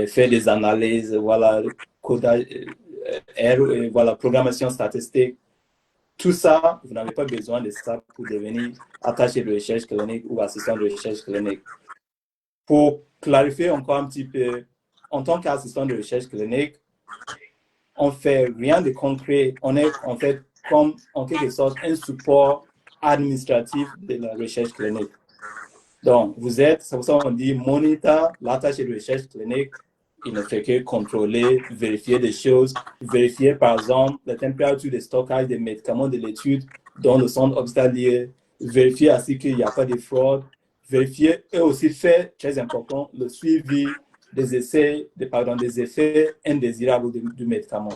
faire des analyses, voilà, codage, R, voilà, programmation statistique. Tout ça, vous n'avez pas besoin de ça pour devenir attaché de recherche clinique ou assistant de recherche clinique. Pour clarifier encore un petit peu, en tant qu'assistant de recherche clinique, on fait rien de concret. On est en fait comme en quelque sorte un support administratif de la recherche clinique. Donc, c'est pour ça qu'on dit moniteur, l'attaché de recherche clinique, il ne fait que contrôler, vérifier des choses, vérifier par exemple la température de stockage des médicaments de l'étude dans le centre hospitalier, vérifier ainsi qu'il n'y a pas de fraude, vérifier et aussi faire, très important, le suivi des essais, des effets indésirables du médicament.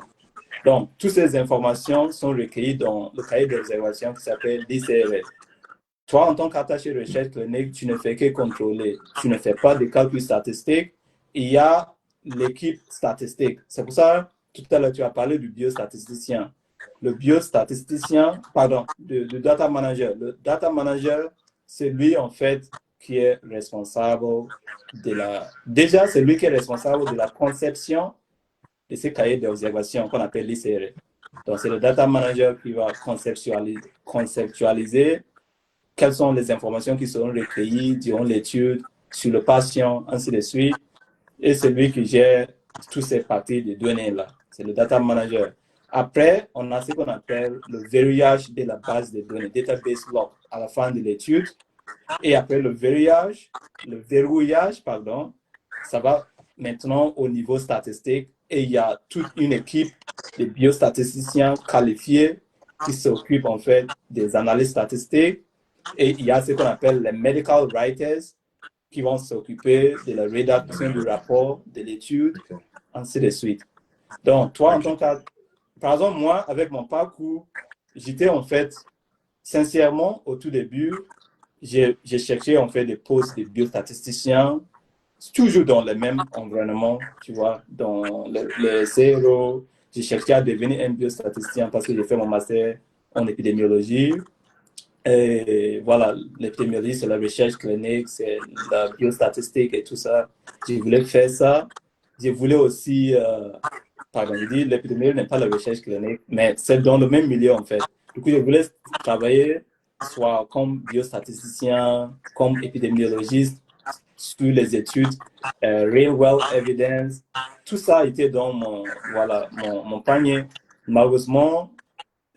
Donc, toutes ces informations sont recueillies dans le cahier d'observation qui s'appelle l'ICRS. Toi, en tant qu'attaché de recherche clinique, tu ne fais que contrôler. Tu ne fais pas de calculs statistiques. Il y a l'équipe statistique. C'est pour ça, tout à l'heure, tu as parlé du biostatisticien. Le biostatisticien, pardon, le data manager. Le data manager, c'est lui, en fait, qui est responsable Déjà, c'est lui qui est responsable de la conception de ces cahiers d'observation qu'on appelle l'ICR. Donc, c'est le data manager qui va conceptualiser quelles sont les informations qui seront recueillies durant l'étude sur le patient, ainsi de suite. Et c'est lui qui gère toutes ces parties de données-là. C'est le data manager. Après, on a ce qu'on appelle le verrouillage de la base de données, database lock, à la fin de l'étude. Et après le verrouillage, pardon, ça va maintenant au niveau statistique. Et il y a toute une équipe de biostatisticiens qualifiés qui s'occupent en fait des analyses statistiques. Et il y a ce qu'on appelle les medical writers qui vont s'occuper de la rédaction du rapport, de l'étude, ainsi de suite. Donc, toi, en tant que... Par exemple, moi, avec mon parcours, j'étais en fait, sincèrement, au tout début, j'ai cherché en fait des postes de biostatisticien, toujours dans le même environnement, tu vois, dans le CRO. J'ai cherché à devenir un biostatisticien parce que j'ai fait mon master en épidémiologie. Et voilà, l'épidémiologie, c'est la recherche clinique, c'est la biostatistique et tout ça. Je voulais faire ça. Je voulais aussi, pardon, je dis l'épidémiologie n'est pas la recherche clinique, mais c'est dans le même milieu en fait. Du coup, je voulais travailler soit comme biostatisticien, comme épidémiologiste sur les études, real world evidence. Tout ça était dans mon panier. Malheureusement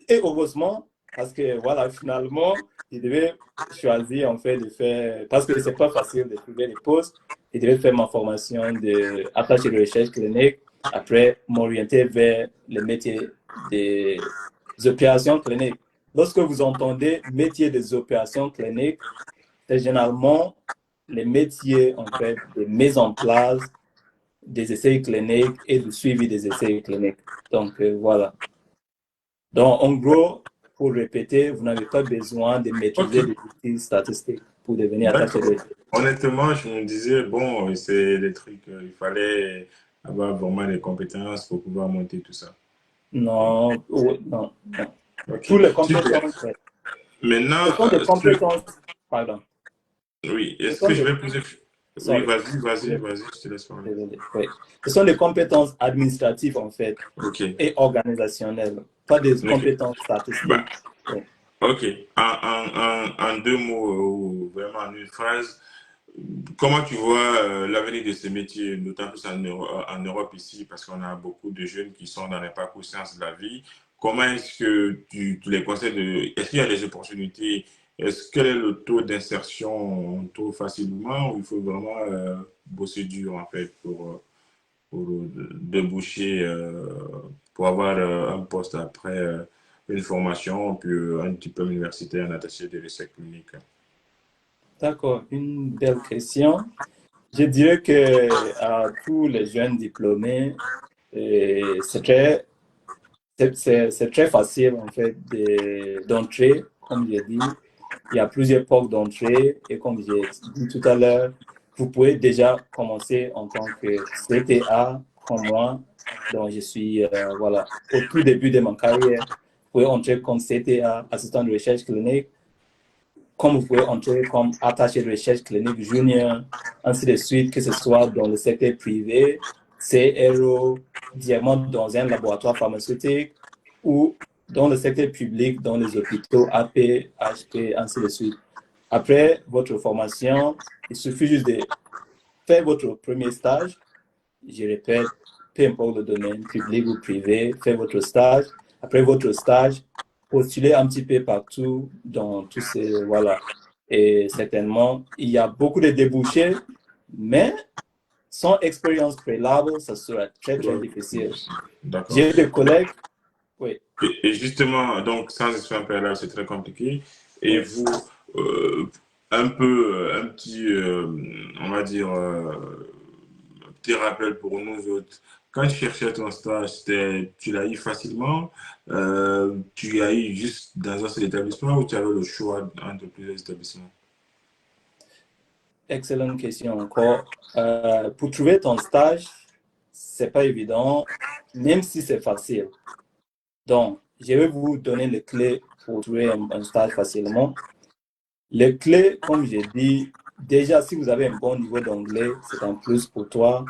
et heureusement, parce que voilà, finalement, je devais choisir en fait de faire, parce que c'est pas facile de trouver des postes, je devais faire ma formation d'attaché de recherche clinique, après m'orienter vers le métier des opérations cliniques. Lorsque vous entendez métier des opérations cliniques, c'est généralement les métiers en fait de mise en place des essais cliniques et de suivi des essais cliniques. Donc voilà. Donc, en gros, pour répéter, vous n'avez pas besoin de maîtriser des outils statistiques pour devenir attaché de... Honnêtement, je me disais, bon, c'est des trucs, il fallait avoir vraiment des compétences pour pouvoir monter tout ça. Non, oui, non, non. Ok, Toutes les super. compétences, ouais. Maintenant, Ce sont des compétences, pardon, oui, ce est-ce sont que je des, vais poser... Oui, sorry, vas-y, je te laisse parler. désolé, oui. Ce sont des compétences administratives, en fait, Ok, et organisationnelles, pas des ok. compétences Bah, statistiques. Oui. ok, en deux mots ou vraiment en une phrase, comment tu vois l'avenir de ces métiers, d'autant plus en Europe ici, parce qu'on a beaucoup de jeunes qui sont dans les parcours sciences de la vie. Comment est-ce que tu les conseilles de... Est-ce qu'il y a des opportunités? Quel est le taux d'insertion? On trouve facilement ou il faut vraiment bosser dur en fait pour déboucher, pour avoir un poste après une formation, puis un diplôme universitaire en attaché de l'essai clinique? D'accord, une belle question. Je dirais que à tous les jeunes diplômés, c'est c'est très facile en fait d'entrer, comme j'ai dit. Il y a plusieurs portes d'entrée et comme j'ai dit tout à l'heure, vous pouvez déjà commencer en tant que CTA comme moi. Donc je suis voilà au tout début de ma carrière. Vous pouvez entrer comme CTA, assistant de recherche clinique, comme vous pouvez entrer comme attaché de recherche clinique junior, ainsi de suite, que ce soit dans le secteur privé, CRO, directement dans un laboratoire pharmaceutique ou dans le secteur public, dans les hôpitaux, AP, HP, ainsi de suite. Après votre formation, il suffit juste de faire votre premier stage. Je répète, peu importe le domaine, public ou privé, faire votre stage. Après votre stage, postuler un petit peu partout dans tous ces, voilà. Et certainement, il y a beaucoup de débouchés, mais sans expérience préalable, ça sera très, très difficile. D'accord. J'ai des collègues, oui, Et justement, donc, sans expérience préalable, c'est très compliqué. Et oui, vous, un peu, un petit, on va dire, un petit rappel pour nous autres. Quand tu cherchais ton stage, tu l'as eu facilement, tu l'as eu juste dans un seul établissement ou tu avais le choix entre plusieurs établissements? excellente question encore. Pour trouver ton stage, c'est pas évident, même si c'est facile. Donc, je vais vous donner les clés pour trouver un stage facilement. Les clés, comme j'ai dit, déjà, si vous avez un bon niveau d'anglais, c'est un plus pour toi.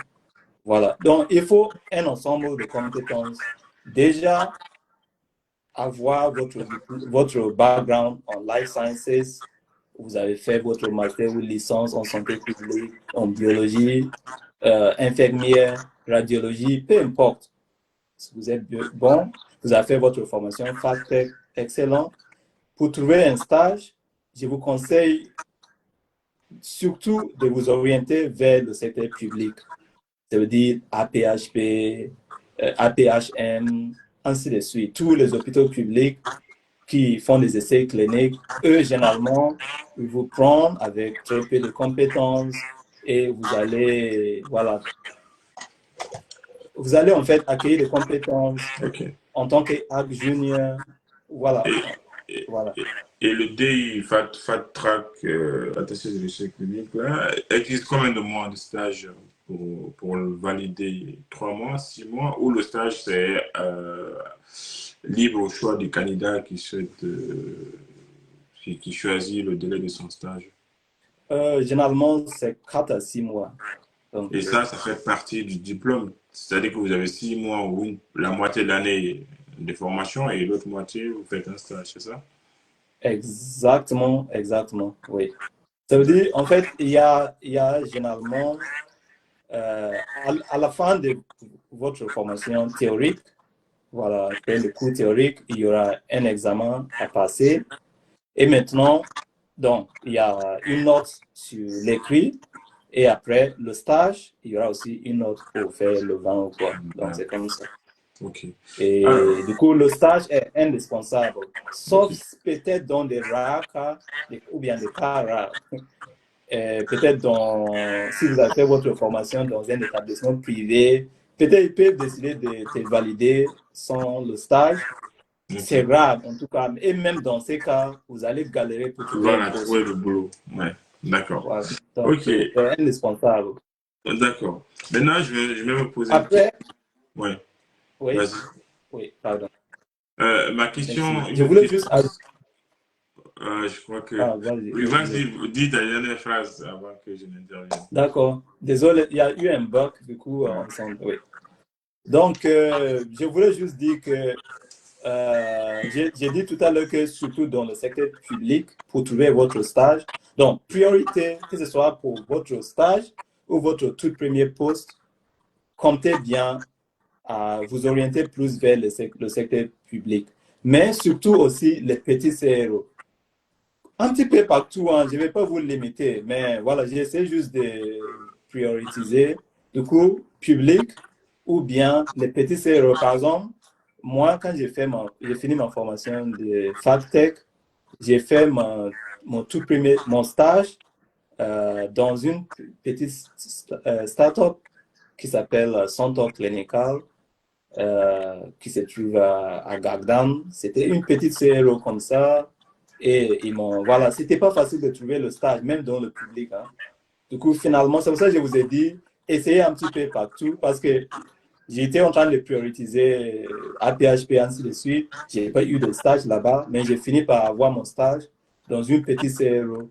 Voilà. Donc, il faut un ensemble de compétences. Déjà, avoir votre background en life sciences. Vous avez fait votre master ou licence en santé publique, en biologie, infirmière, radiologie, peu importe. Si vous êtes bon, vous avez fait votre formation FACTEC, excellent. Pour trouver un stage, je vous conseille surtout de vous orienter vers le secteur public. Ça veut dire APHP, APHM, ainsi de suite. Tous les hôpitaux publics qui font des essais cliniques, eux, généralement, ils vous prennent avec très peu de compétences et voilà, vous allez en fait acquérir des compétences Ok. en tant qu'AC junior. Voilà, Et, voilà. et le DI, Fat Track, attaché de l'échec clinique, là, existe combien de mois de stage pour le valider? 3 mois, 6 mois? Ou le stage, c'est libre au choix du candidat qui souhaite, qui choisit le délai de son stage? Généralement, c'est 4 à 6 mois. Donc, Et ça fait partie du diplôme. C'est-à-dire que vous avez 6 mois ou la moitié de l'année de formation et l'autre moitié, vous faites un stage, c'est ça? exactement, exactement, oui. Ça veut dire, en fait, il y a généralement, à la fin de votre formation théorique, voilà, après le cours théorique, il y aura un examen à passer. Et maintenant, donc, il y a une note sur l'écrit. Et après le stage, il y aura aussi une note pour faire le vent ou quoi. Donc, c'est comme ça. Ok. Alors, Et du coup, le stage est indispensable, ok. sauf peut-être dans des rares cas, ou bien des cas rares. Peut-être si vous avez fait votre formation dans un établissement privé, peut-être ils peuvent décider de te valider sans le stage. C'est Ok. rare en tout cas. Et même dans ces cas, vous allez galérer pour trouver un Voilà, trouver poste. le boulot. Ouais, d'accord. Voilà. Donc, Ok, c'est indispensable. d'accord. Maintenant, je vais me poser une question. Après, Ouais, oui, vas-y. Oui, pardon. Ma question, Merci. Je voulais juste je crois que... Ah, vas-y, Oui, désolé. vas-y, dis ta dernière phrase avant que je n'intervienne. D'accord. Désolé, il y a eu un bug, du coup, Ouais. on s'en... Oui. Donc, je voulais juste dire que j'ai dit tout à l'heure que surtout dans le secteur public, pour trouver votre stage, donc priorité, que ce soit pour votre stage ou votre tout premier poste, comptez bien à vous orienter plus vers le secteur public. Mais surtout aussi les petits CRO. Un petit peu partout, hein, je ne vais pas vous limiter, mais voilà, j'essaie juste de prioriser, du coup, public ou bien les petits CRO. Par exemple, moi, quand j'ai fini ma formation de FacTech, j'ai fait mon tout premier, mon stage dans une petite start-up qui s'appelle Centaure Clinical, qui se trouve à Gagdam. C'était une petite CRO comme ça. Et ils m'ont, voilà, c'était pas facile de trouver le stage, même dans le public, hein. Du coup, finalement, c'est pour ça que je vous ai dit, essayez un petit peu partout, parce que j'étais en train de prioriser APHP, ainsi de suite. J'ai pas eu de stage là-bas, mais j'ai fini par avoir mon stage dans une petite CRO.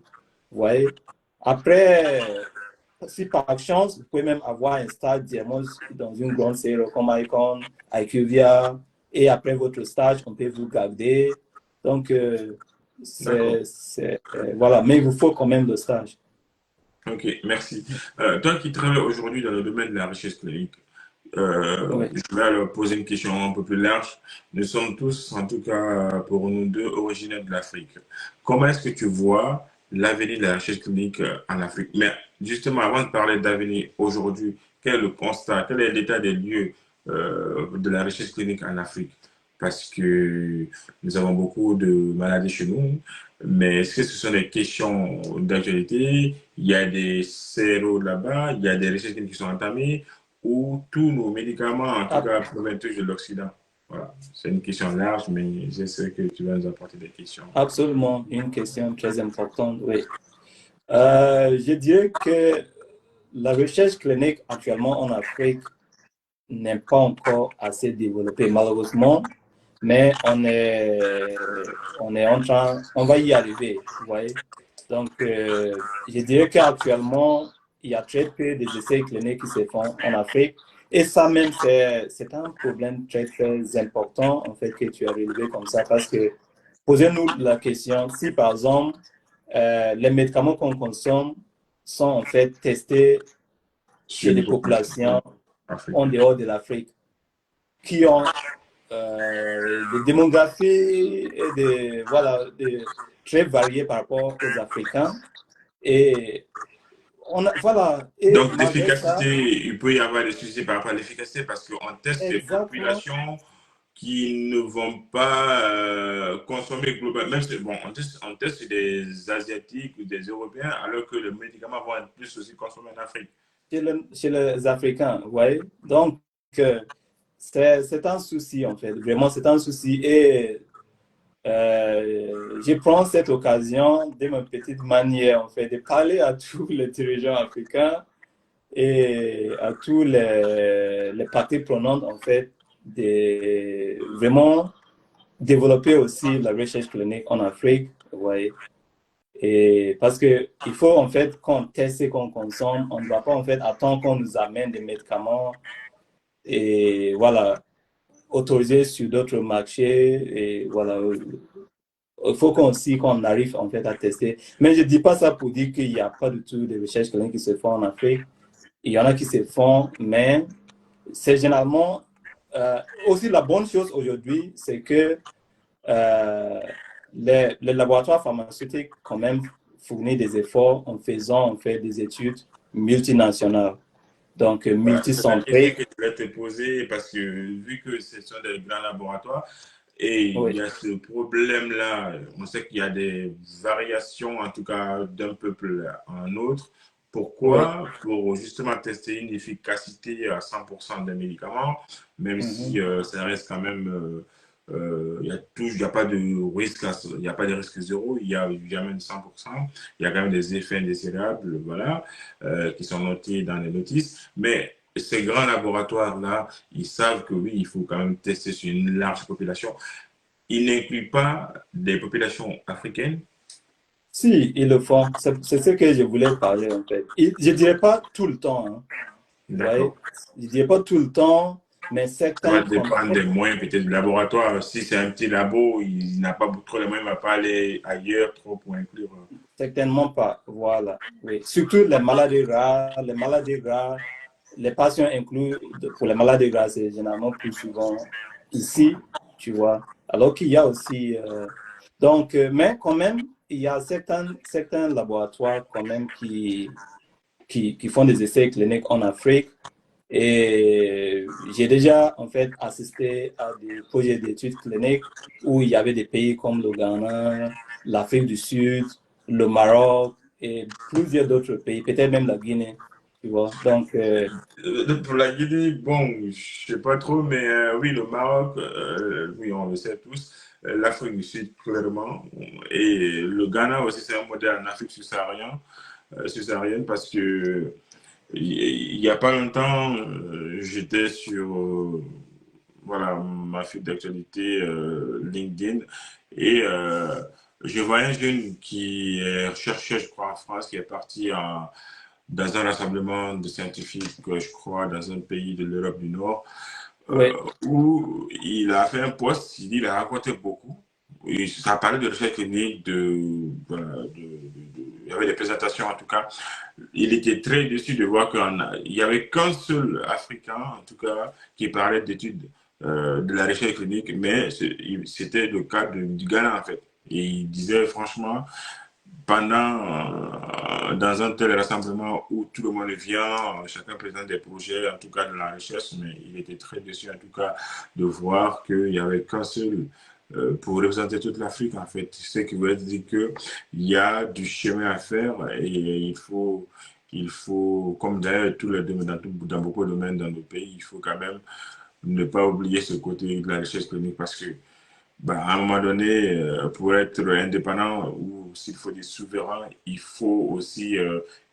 Vous voyez? Après, si par chance, vous pouvez même avoir un stage directement dans une grande CRO comme Icon, IQVIA, et après votre stage, on peut vous garder. Donc, D'accord. voilà, mais il vous faut quand même le stage. Ok, merci. Toi qui travailles aujourd'hui dans le domaine de la recherche clinique, Oui. je vais leur poser une question un peu plus large. Nous sommes tous, en tout cas pour nous deux, originaires de l'Afrique. Comment est-ce que tu vois l'avenir de la recherche clinique en Afrique? Mais justement, avant de parler d'avenir aujourd'hui, quel est le constat, quel est l'état des lieux de la recherche clinique en Afrique? Parce que nous avons beaucoup de maladies chez nous, mais est-ce que ce sont des questions d'actualité? Il y a des CRO là-bas, il y a des recherches cliniques qui sont entamées, ou tous nos médicaments, en tout cas, proviennent tous de l'Occident? Voilà, c'est une question large, mais je sais que tu vas nous apporter des questions. Absolument, une question très importante, oui. Je dirais que la recherche clinique actuellement en Afrique n'est pas encore assez développée, malheureusement, mais on est en train, on va y arriver, vous voyez. Donc, je dirais qu'actuellement, il y a très peu des essais cliniques qui se font en Afrique. Et ça même, c'est un problème très, très important, en fait, que tu as relevé comme ça, parce que posez-nous la question, si par exemple, les médicaments qu'on consomme sont en fait testés chez Sur des notre continent populations en africain. dehors de l'Afrique qui ont des démographies et très variées par rapport aux Africains. Et voilà, et Donc, malgré ça, l'efficacité, il peut y avoir des soucis par rapport à l'efficacité parce qu'on teste des exactement, populations qui ne vont pas consommer globalement. Même si, bon, on teste des Asiatiques ou des Européens, alors que les médicaments vont être plus aussi consommés en Afrique. chez les Africains, vous voyez. Donc, c'est un souci, en fait. Vraiment, c'est un souci. Et je prends cette occasion de ma petite manière, en fait, de parler à tous les dirigeants africains et à tous les parties prenantes, en fait, de vraiment développer aussi la recherche clinique en Afrique, vous voyez. Et parce que il faut, en fait, qu'on teste et qu'on consomme, on ne doit pas, en fait, attendre qu'on nous amène des médicaments et voilà, autorisés sur d'autres marchés et voilà. Il faut qu'on arrive en fait à tester. Mais je ne dis pas ça pour dire qu'il n'y a pas du tout de recherches cliniques qui se font en Afrique. Il y en a qui se font, mais c'est généralement aussi la bonne chose aujourd'hui, c'est que euh, les laboratoires pharmaceutiques quand même fournissent des efforts en faisant en fait des études multinationales, donc Voilà, c'est la question multicentrées. que je voulais te poser parce que vu que ce sont des grands laboratoires et il y Oui. a ce problème-là, on sait qu'il y a des variations en tout cas d'un peuple à un autre. Oui. Pourquoi? Pour justement tester une efficacité à 100% des médicaments, même si Mhm. ça reste quand même, il y a pas de risque, il n'y a pas de risque zéro, il y a jamais de 100%, il y a quand même des effets indésirables, voilà, qui sont notés dans les notices. Mais ces grands laboratoires-là, ils savent que oui, il faut quand même tester sur une large population. Ils n'incluent pas des populations africaines? Si, ils le font. C'est ce que je voulais parler, en fait. Je ne dirais pas tout le temps, hein. Vous voyez? D'accord. Je ne dirais pas tout le temps, mais Ça va certains dépendre des moyens peut-être du laboratoire. Si c'est un petit labo, il n'a pas trop de moyens, il ne va pas aller ailleurs trop pour inclure. certainement pas. Voilà. Oui. Surtout les maladies rares, les patients inclus pour les maladies rares, c'est généralement plus souvent ici, tu vois. Alors qu'il y a aussi. Mais quand même, il y a certains laboratoires quand même qui font des essais cliniques en Afrique. Et j'ai déjà en fait assisté à des projets d'études cliniques où il y avait des pays comme le Ghana, l'Afrique du Sud, le Maroc et plusieurs d'autres pays, peut-être même la Guinée, tu vois. Donc, Pour la Guinée, bon, je ne sais pas trop, mais oui, le Maroc, oui, on le sait tous. L'Afrique du Sud, clairement. Et le Ghana aussi, c'est un modèle en Afrique subsaharienne parce que il n'y a pas longtemps, j'étais sur voilà, ma file d'actualité LinkedIn et je voyais un jeune qui est chercheur, je crois, en France, qui est parti dans un rassemblement de scientifiques, je crois, dans un pays de l'Europe du Nord, oui, où il a fait un post, il a raconté beaucoup. Et ça parlait de recherche clinique, voilà, il y avait des présentations en tout cas. Il était très déçu de voir qu'il n'y avait qu'un seul Africain, en tout cas, qui parlait d'études de la recherche clinique, mais c'était le cas du Ghana en fait. Et il disait franchement, dans un tel rassemblement où tout le monde vient, chacun présente des projets, en tout cas de la recherche, mais il était très déçu en tout cas de voir qu'il n'y avait qu'un seul pour représenter toute l'Afrique en fait. Ce qui veut dire qu'il y a du chemin à faire et il faut comme d'ailleurs tous les domaines, dans beaucoup de domaines dans nos pays, il faut quand même ne pas oublier ce côté de la recherche clinique parce que à un moment donné, pour être indépendant ou s'il faut des souverains, il faut aussi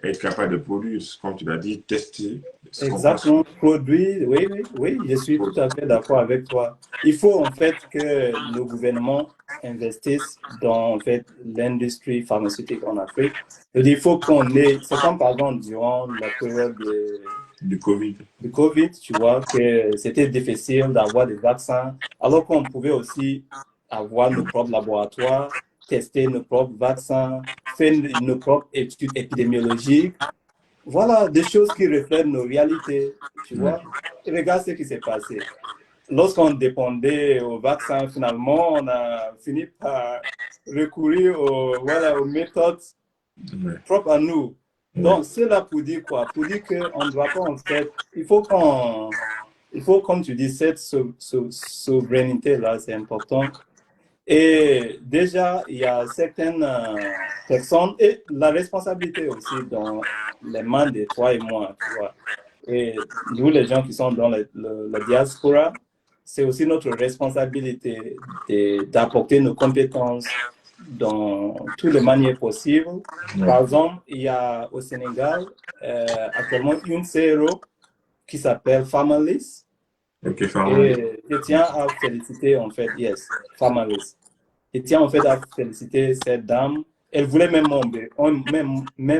être capable de produire, comme tu l'as dit, tester ce qu'on pense. exactement. Produit, oui, oui, oui, je suis tout à fait d'accord avec toi. Il faut en fait que nos gouvernements investissent dans en fait l'industrie pharmaceutique en Afrique. Il faut qu'on ait, c'est comme par exemple durant la période Du Covid. du Covid, tu vois, que c'était difficile d'avoir des vaccins, alors qu'on pouvait aussi avoir nos propres laboratoires, tester nos propres vaccins, faire nos propres études épidémiologiques. Voilà, des choses qui reflètent nos réalités, tu Ouais. vois. Et regarde ce qui s'est passé. Lorsqu'on dépendait aux vaccins, finalement, on a fini par recourir aux méthodes Ouais. propres à nous. Ouais. Donc, c'est là pour dire quoi? Pour dire qu'on ne doit pas, en fait, il faut, comme tu dis, cette souveraineté-là, c'est important. Et déjà, il y a certaines personnes et la responsabilité aussi dans les mains de toi et moi, tu vois. Et nous, les gens qui sont dans la diaspora, c'est aussi notre responsabilité d'apporter nos compétences dans toutes les manières possibles. Ouais. Par exemple, il y a au Sénégal actuellement une CRO qui s'appelle Families. Ok, Farman. Et je tiens à féliciter, en fait, yes, Families. Je tiens en fait à féliciter cette dame. Elle voulait même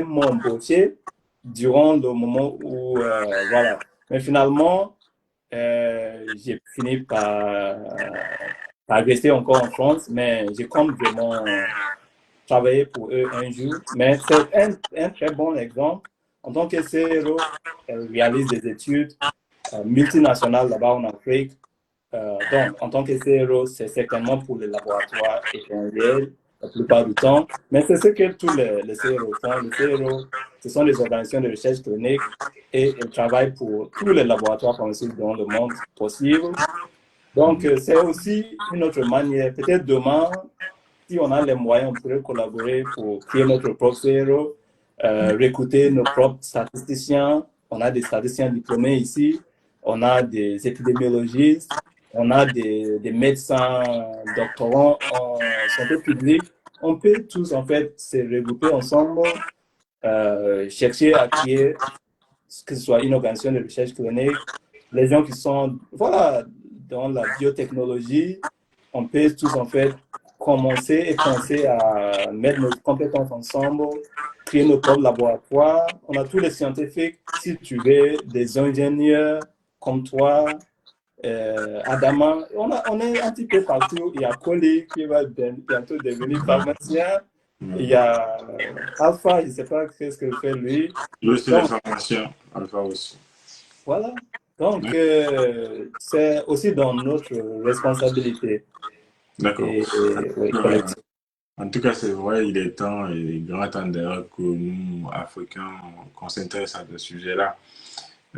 m'embaucher durant le moment où, voilà. Mais finalement, j'ai fini par rester encore en France, mais j'ai comme vraiment travaillé pour eux un jour. Mais c'est un très bon exemple. En tant que CRO, elle réalise des études multinationales là-bas en Afrique. Donc, en tant que CRO, c'est certainement pour les laboratoires étrangers la plupart du temps, mais c'est ce que tous les CRO font. Les CRO, ce sont des organisations de recherche clinique et elles travaillent pour tous les laboratoires pharmaceutiques dans le monde possible. Donc, c'est aussi une autre manière. Peut-être demain, si on a les moyens, on pourrait collaborer pour créer notre propre CRO, recruter nos propres statisticiens. On a des statisticiens diplômés ici, on a des épidémiologistes, on a des médecins doctorants en santé publique. On peut tous, en fait, se regrouper ensemble, chercher à créer que ce soit une organisation de recherche clinique, les gens qui sont, voilà, dans la biotechnologie, on peut tous, en fait, commencer et penser à mettre nos compétences ensemble, créer nos propres laboratoires. On a tous les scientifiques, si tu veux, des ingénieurs comme toi, Adama. On est un petit peu partout. Il y a Koli qui va bientôt devenir pharmacien. Il y a Alpha, je ne sais pas ce que fait lui. Je suis le Donc, pharmacien, Alpha aussi. voilà. Donc, c'est aussi dans notre responsabilité D'accord. oui, collective. En tout cas, c'est vrai, il est temps, il est grand temps d'ailleurs que nous, Africains, qu'on s'intéresse à ce sujet-là.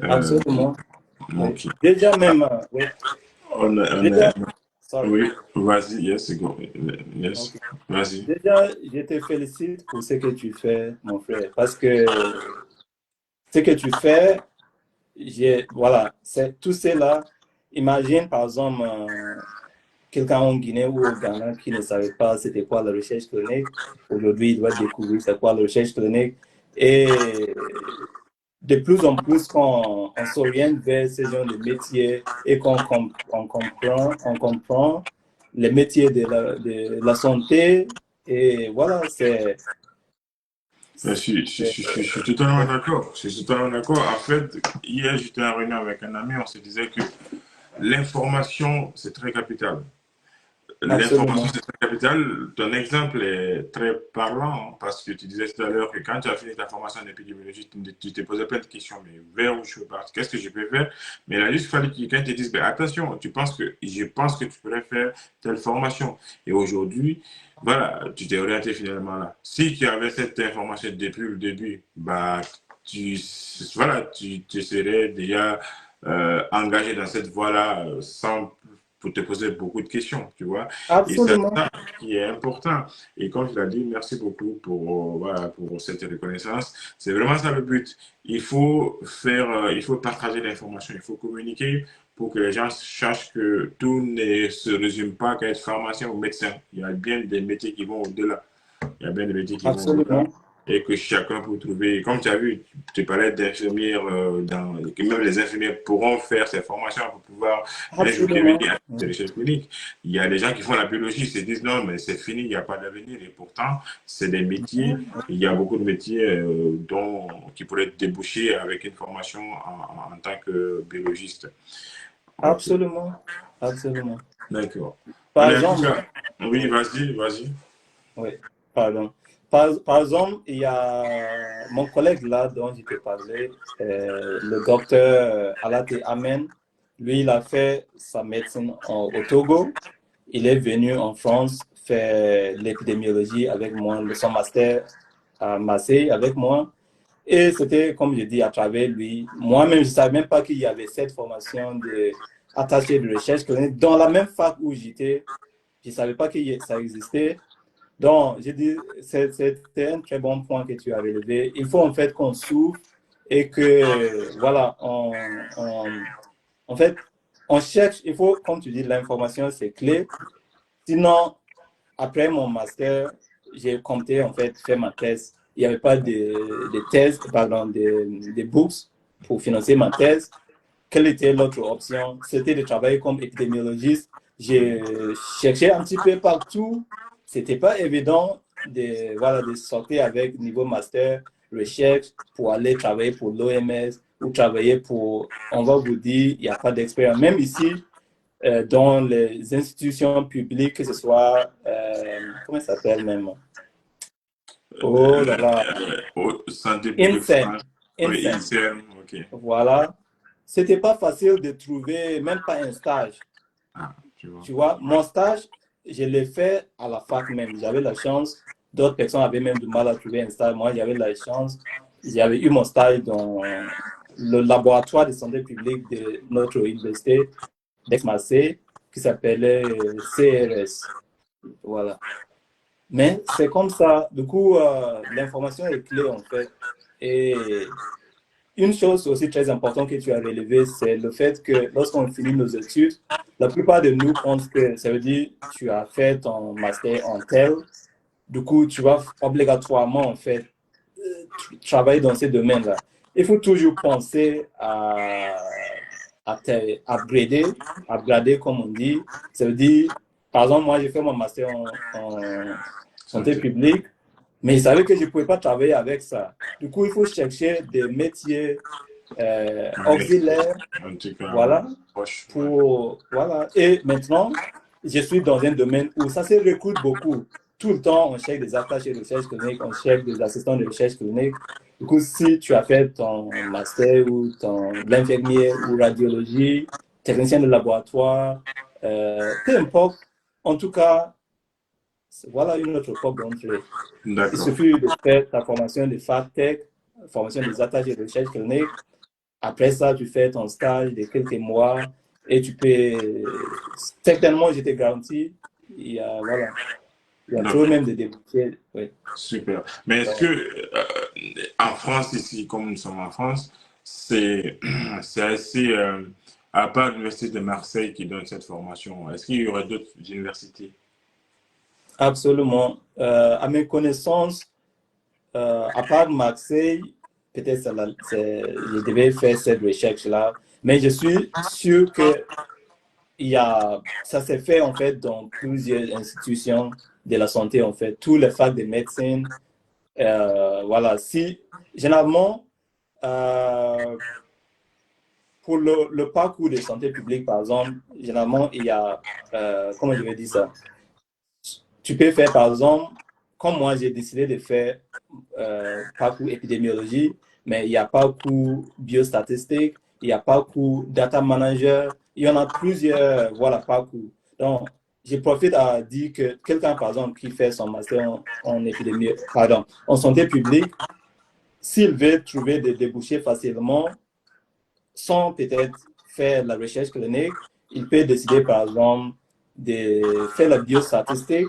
Euh, Absolument. Oui. ok. Déjà même, oui. On est- Déjà, sorry. oui, vas-y, yes, go. Yes, Okay. vas-y. Déjà, je te félicite pour ce que tu fais, mon frère, parce que ce que tu fais, voilà, c'est tout cela. Imagine, par exemple, quelqu'un en Guinée ou au Ghana qui ne savait pas c'était quoi la recherche clinique. Aujourd'hui, il doit découvrir c'est quoi la recherche clinique. Et de plus en plus, quand on s'oriente vers ce genre de métiers et on comprend les métiers de la santé, et voilà, Je suis totalement d'accord. Je suis totalement d'accord. En fait, hier, j'étais en réunion avec un ami, on se disait que l'information, c'est très capital. L'information, absolument, c'est très capital. Ton exemple est très parlant parce que tu disais tout à l'heure que quand tu as fini ta formation en épidémiologie, tu t'es posé plein de questions. Mais vers où je veux partir? Qu'est-ce que je peux faire? Mais il a juste fallu que quelqu'un te dise, ben, attention, je pense que tu pourrais faire telle formation. Et aujourd'hui, voilà, tu t'es orienté finalement là. Si tu avais cette information depuis le début, bah, voilà, tu serais déjà engagé dans cette voie-là sans pour te poser beaucoup de questions, tu vois. Et c'est absolument, ça qui est important. Et comme tu l'as dit, merci beaucoup pour, voilà, pour cette reconnaissance. C'est vraiment ça le but. Il faut partager l'information, il faut communiquer pour que les gens sachent que tout ne se résume pas qu'à être pharmacien ou médecin. Il y a bien des métiers qui vont au-delà. Il y a bien des métiers qui vont au-delà absolument, et que chacun peut trouver. Comme tu as vu, tu parlais d'infirmières, que même les infirmières pourront faire ces formations pour pouvoir un jour absolument. devenir des recherches cliniques. Il y a des gens qui font la biologie, se disent non, mais c'est fini, il n'y a pas d'avenir. Et pourtant, c'est des métiers, il y a beaucoup de métiers qui pourraient être débouchés avec une formation en tant que biologiste. Ok, Absolument, absolument. d'accord. On Par est en tout exemple, cas. Oui, oui, vas-y, vas-y. oui, pardon. Par exemple, il y a mon collègue là dont je te parlais, le docteur Alate Amen. Lui, il a fait sa médecine au Togo. Il est venu en France faire l'épidémiologie avec moi, son master à Marseille avec moi. Et c'était, comme je dis, à travers lui. Moi-même, je ne savais même pas qu'il y avait cette formation d'attaché de recherche clinique dans la même fac où j'étais. Je ne savais pas que ça existait. Donc, je dis, c'était un très bon point que tu as relevé. Il faut en fait qu'on s'ouvre et que, voilà, en fait, on cherche, il faut, comme tu dis, l'information, c'est clé. Sinon, après mon master, j'ai compté en fait faire ma thèse. Il n'y avait pas de thèse, pardon, de bourse pour financer ma thèse. Quelle était l'autre option? C'était de travailler comme épidémiologiste. J'ai cherché un petit peu partout. C'était pas évident de, voilà, de sortir avec niveau master, recherche pour aller travailler pour l'OMS ou travailler pour, on va vous dire, il n'y a pas d'expérience. Même ici, dans les institutions publiques, que ce soit, comment ça s'appelle même? Oh là là, Santé publique INSEM, France. Oui, INSEM. ICM, ok. Voilà. C'était pas facile de trouver même pas un stage. Ah, tu vois. Tu vois, mon stage, je l'ai fait à la fac même. J'avais la chance. D'autres personnes avaient même du mal à trouver un stage. Moi, j'avais la chance. J'avais eu mon stage dans le laboratoire de santé publique de notre université d'Aix-Marseille qui s'appelait CRS. Voilà. Mais c'est comme ça. Du coup, l'information est clé en fait. Et une chose aussi très importante que tu as relevée, c'est le fait que lorsqu'on finit nos études, la plupart de nous pensent que ça veut dire que tu as fait ton master en tel. Du coup, tu vas obligatoirement en fait travailler dans ces domaines-là. il faut toujours penser à upgrader, comme on dit. Ça veut dire, par exemple, moi, j'ai fait mon master en santé publique, mais je savais que je ne pouvais pas travailler avec ça. Du coup, il faut chercher des métiers auxiliaires, En tout cas, voilà, proche. voilà. Et maintenant, je suis dans un domaine où ça se recrute beaucoup. Tout le temps, on cherche des attachés de recherche clinique, on cherche des assistants de recherche clinique. Du coup, si tu as fait ton master ou l'infirmière ou radiologie, technicien de laboratoire, peu importe, en tout cas, voilà une autre porte d'entrée. Il suffit de faire ta formation de FATEC, formation des attachés de recherche clinique. Après ça, tu fais ton stage de quelques mois et tu peux, certainement, je te garantis, il y a, voilà, il y a trop même de débouchés. Oui. Super. Mais est-ce que en France, ici, comme nous sommes en France, c'est assez, à part l'Université de Marseille qui donne cette formation, est-ce qu'il y aurait d'autres universités? Absolument. À mes connaissances, à part Marseille, peut-être je devais faire cette recherche-là, mais je suis sûr que ça s'est fait en fait dans plusieurs institutions de la santé, en fait, tous les facs de médecine. Voilà, généralement, pour le parcours de santé publique, par exemple, généralement, il y a, comment je vais dire ça? Tu peux faire, par exemple, comme moi, j'ai décidé de faire parcours épidémiologie, mais il y a parcours biostatistique, il y a parcours data manager, il y en a plusieurs, voilà, parcours. Donc, je profite à dire que quelqu'un, par exemple, qui fait son master en épidémie, pardon, en santé publique, s'il veut trouver des débouchés facilement, sans peut-être faire la recherche clinique, il peut décider, par exemple, de faire la biostatistique.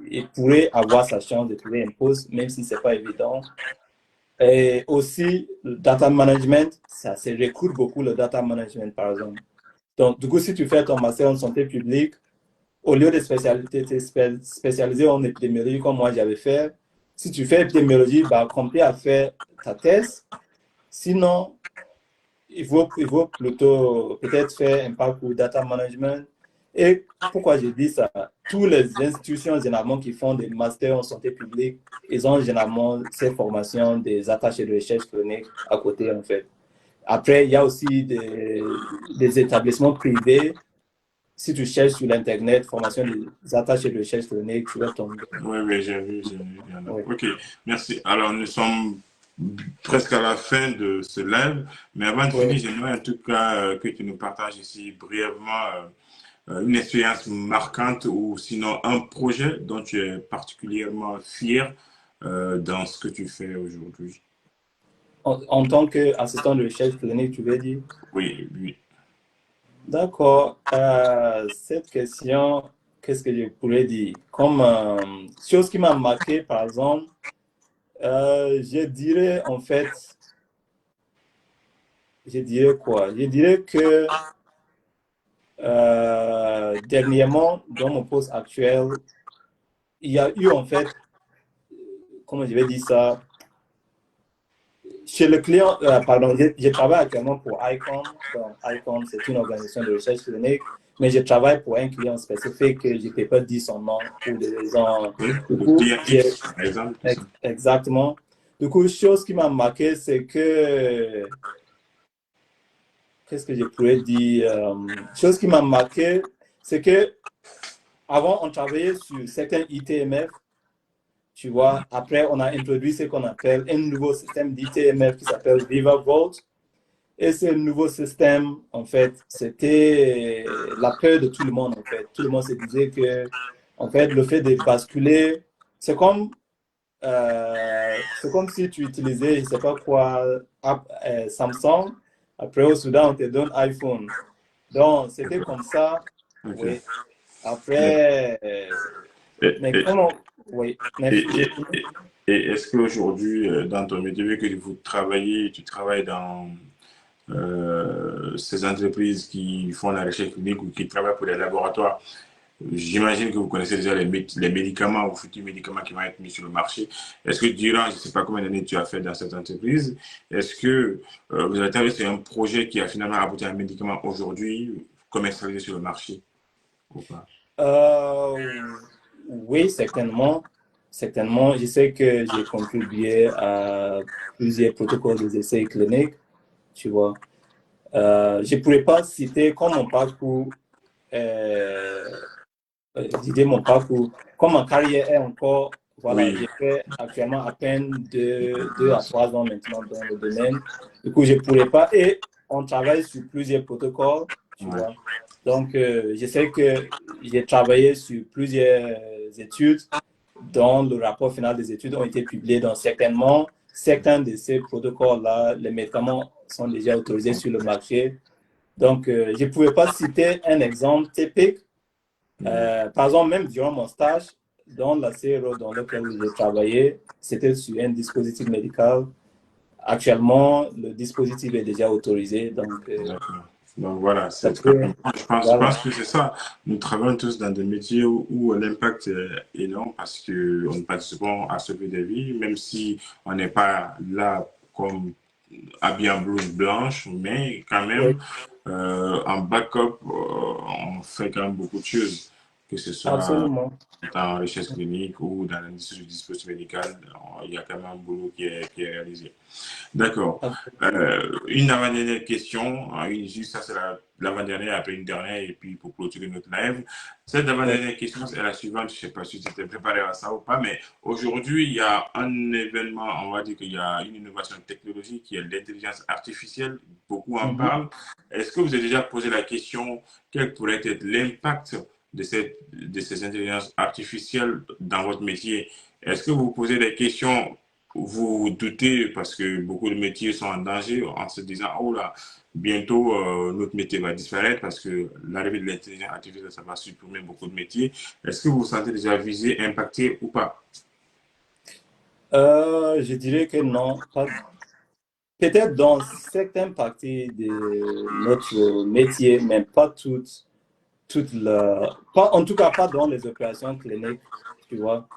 Il pourrait avoir sa chance de trouver un poste, même si ce n'est pas évident. Et aussi, le data management, ça se recrute beaucoup, le data management, par exemple. Donc, du coup, si tu fais ton master en santé publique, au lieu de spécialiser en épidémiologie, comme moi j'avais fait, si tu fais épidémiologie, bah, compter à faire ta thèse. Sinon, il faut plutôt peut-être faire un parcours data management. Et pourquoi je dis ça? Toutes les institutions généralement qui font des masters en santé publique, ils ont généralement ces formations des attachés de recherche clinique à côté en fait. Après, il y a aussi des établissements privés. Si tu cherches sur l'Internet, formation des attachés de recherche clinique, tu vas tomber. Oui, oui, j'ai vu. Oui. Ok, merci. Alors, nous sommes presque à la fin de ce live, mais avant de finir, j'aimerais en tout cas que tu nous partages ici brièvement une expérience marquante ou sinon un projet dont tu es particulièrement fier dans ce que tu fais aujourd'hui. En tant qu'assistant de recherche clinique, tu veux dire? Oui, oui. D'accord. Cette question, qu'est-ce que je pourrais dire? Comme chose qui m'a marqué, par exemple, je dirais en fait, je dirais quoi? Je dirais que dernièrement, dans mon poste actuel, il y a eu en fait, comment je vais dire ça? Chez le client, pardon, je travaille actuellement pour ICON. Donc, ICON, c'est une organisation de recherche clinique, mais je travaille pour un client spécifique que je ne peux pas dire son nom pour des raisons. Oui, Du le coup, client X, par exemple. exactement. Du coup, chose qui m'a marqué, c'est que, qu'est-ce que je pourrais dire? Chose qui m'a marqué, c'est que avant, on travaillait sur certains ITMF. Tu vois, après, on a introduit ce qu'on appelle un nouveau système d'ITMF qui s'appelle Viva Vault. Et ce nouveau système, en fait, c'était la peur de tout le monde, en fait. Tout le monde se disait que, en fait, le fait de basculer, c'est comme si tu utilisais, je ne sais pas quoi, Samsung. Après, au Soudan, on te donne iPhone. Donc, c'était comme ça. Okay. Oui. Après, mais comment, oui. Mais, Et est-ce qu'aujourd'hui, dans ton métier, vu que tu travailles dans ces entreprises qui font la recherche clinique ou qui travaillent pour les laboratoires, j'imagine que vous connaissez déjà les médicaments ou futurs médicaments qui vont être mis sur le marché. Est-ce que durant, je ne sais pas combien d'années tu as fait dans cette entreprise, est-ce que vous avez travaillé sur un projet qui a finalement abouti à un médicament aujourd'hui commercialisé sur le marché ou pas? Oui, certainement. Certainement, je sais que j'ai contribué à plusieurs protocoles des essais cliniques, tu vois. Je ne pourrais pas citer comme mon parcours, d'idée mon parcours, comme ma carrière est encore, voilà, Oui, j'ai fait actuellement à peine 2 à 3 ans maintenant dans le domaine. Du coup, je ne pourrais pas, et on travaille sur plusieurs protocoles, tu ouais. vois. Donc, je sais que j'ai travaillé sur plusieurs études dont le rapport final des études ont été publiés. Donc, certainement, certains de ces protocoles-là, les médicaments sont déjà autorisés sur le marché. Donc, je ne pouvais pas citer un exemple typique. Par exemple, même durant mon stage, dans la CRO dans laquelle j'ai travaillé, c'était sur un dispositif médical. Actuellement, le dispositif est déjà autorisé. Donc, D'accord. Donc voilà, ça c'est très peut, important. Je voilà. pense que c'est ça. Nous travaillons tous dans des métiers où l'impact est énorme parce que nous participons à sauver des vies, même si on n'est pas là comme habillé en blouse blanche, mais quand Oui, même, en backup, on fait quand même beaucoup de choses, que ce soit absolument. dans la recherche clinique ou dans l'industrie du dispositif médical, il y a quand même un boulot qui est réalisé. D'accord. Une avant-dernière question, juste ça c'est l'avant-dernière, après une dernière, et puis pour clôturer notre live. Cette Oui. avant-dernière question, c'est la suivante, je ne sais pas si tu étais préparé à ça ou pas, mais aujourd'hui, il y a un événement, on va dire qu'il y a une innovation technologique qui est l'intelligence artificielle, beaucoup en Mhm. parlent. Est-ce que vous avez déjà posé la question, quel pourrait être l'impact de ces intelligences artificielles dans votre métier? Est-ce que vous posez des questions, vous vous doutez, parce que beaucoup de métiers sont en danger en se disant, oh là, bientôt notre métier va disparaître parce que l'arrivée de l'intelligence artificielle, ça va supprimer beaucoup de métiers. Est-ce que vous vous sentez déjà visé, impacté ou pas? Je dirais que non. Peut-être dans certaines parties de notre métier, mais pas toutes. En tout cas, pas dans les opérations cliniques, tu vois.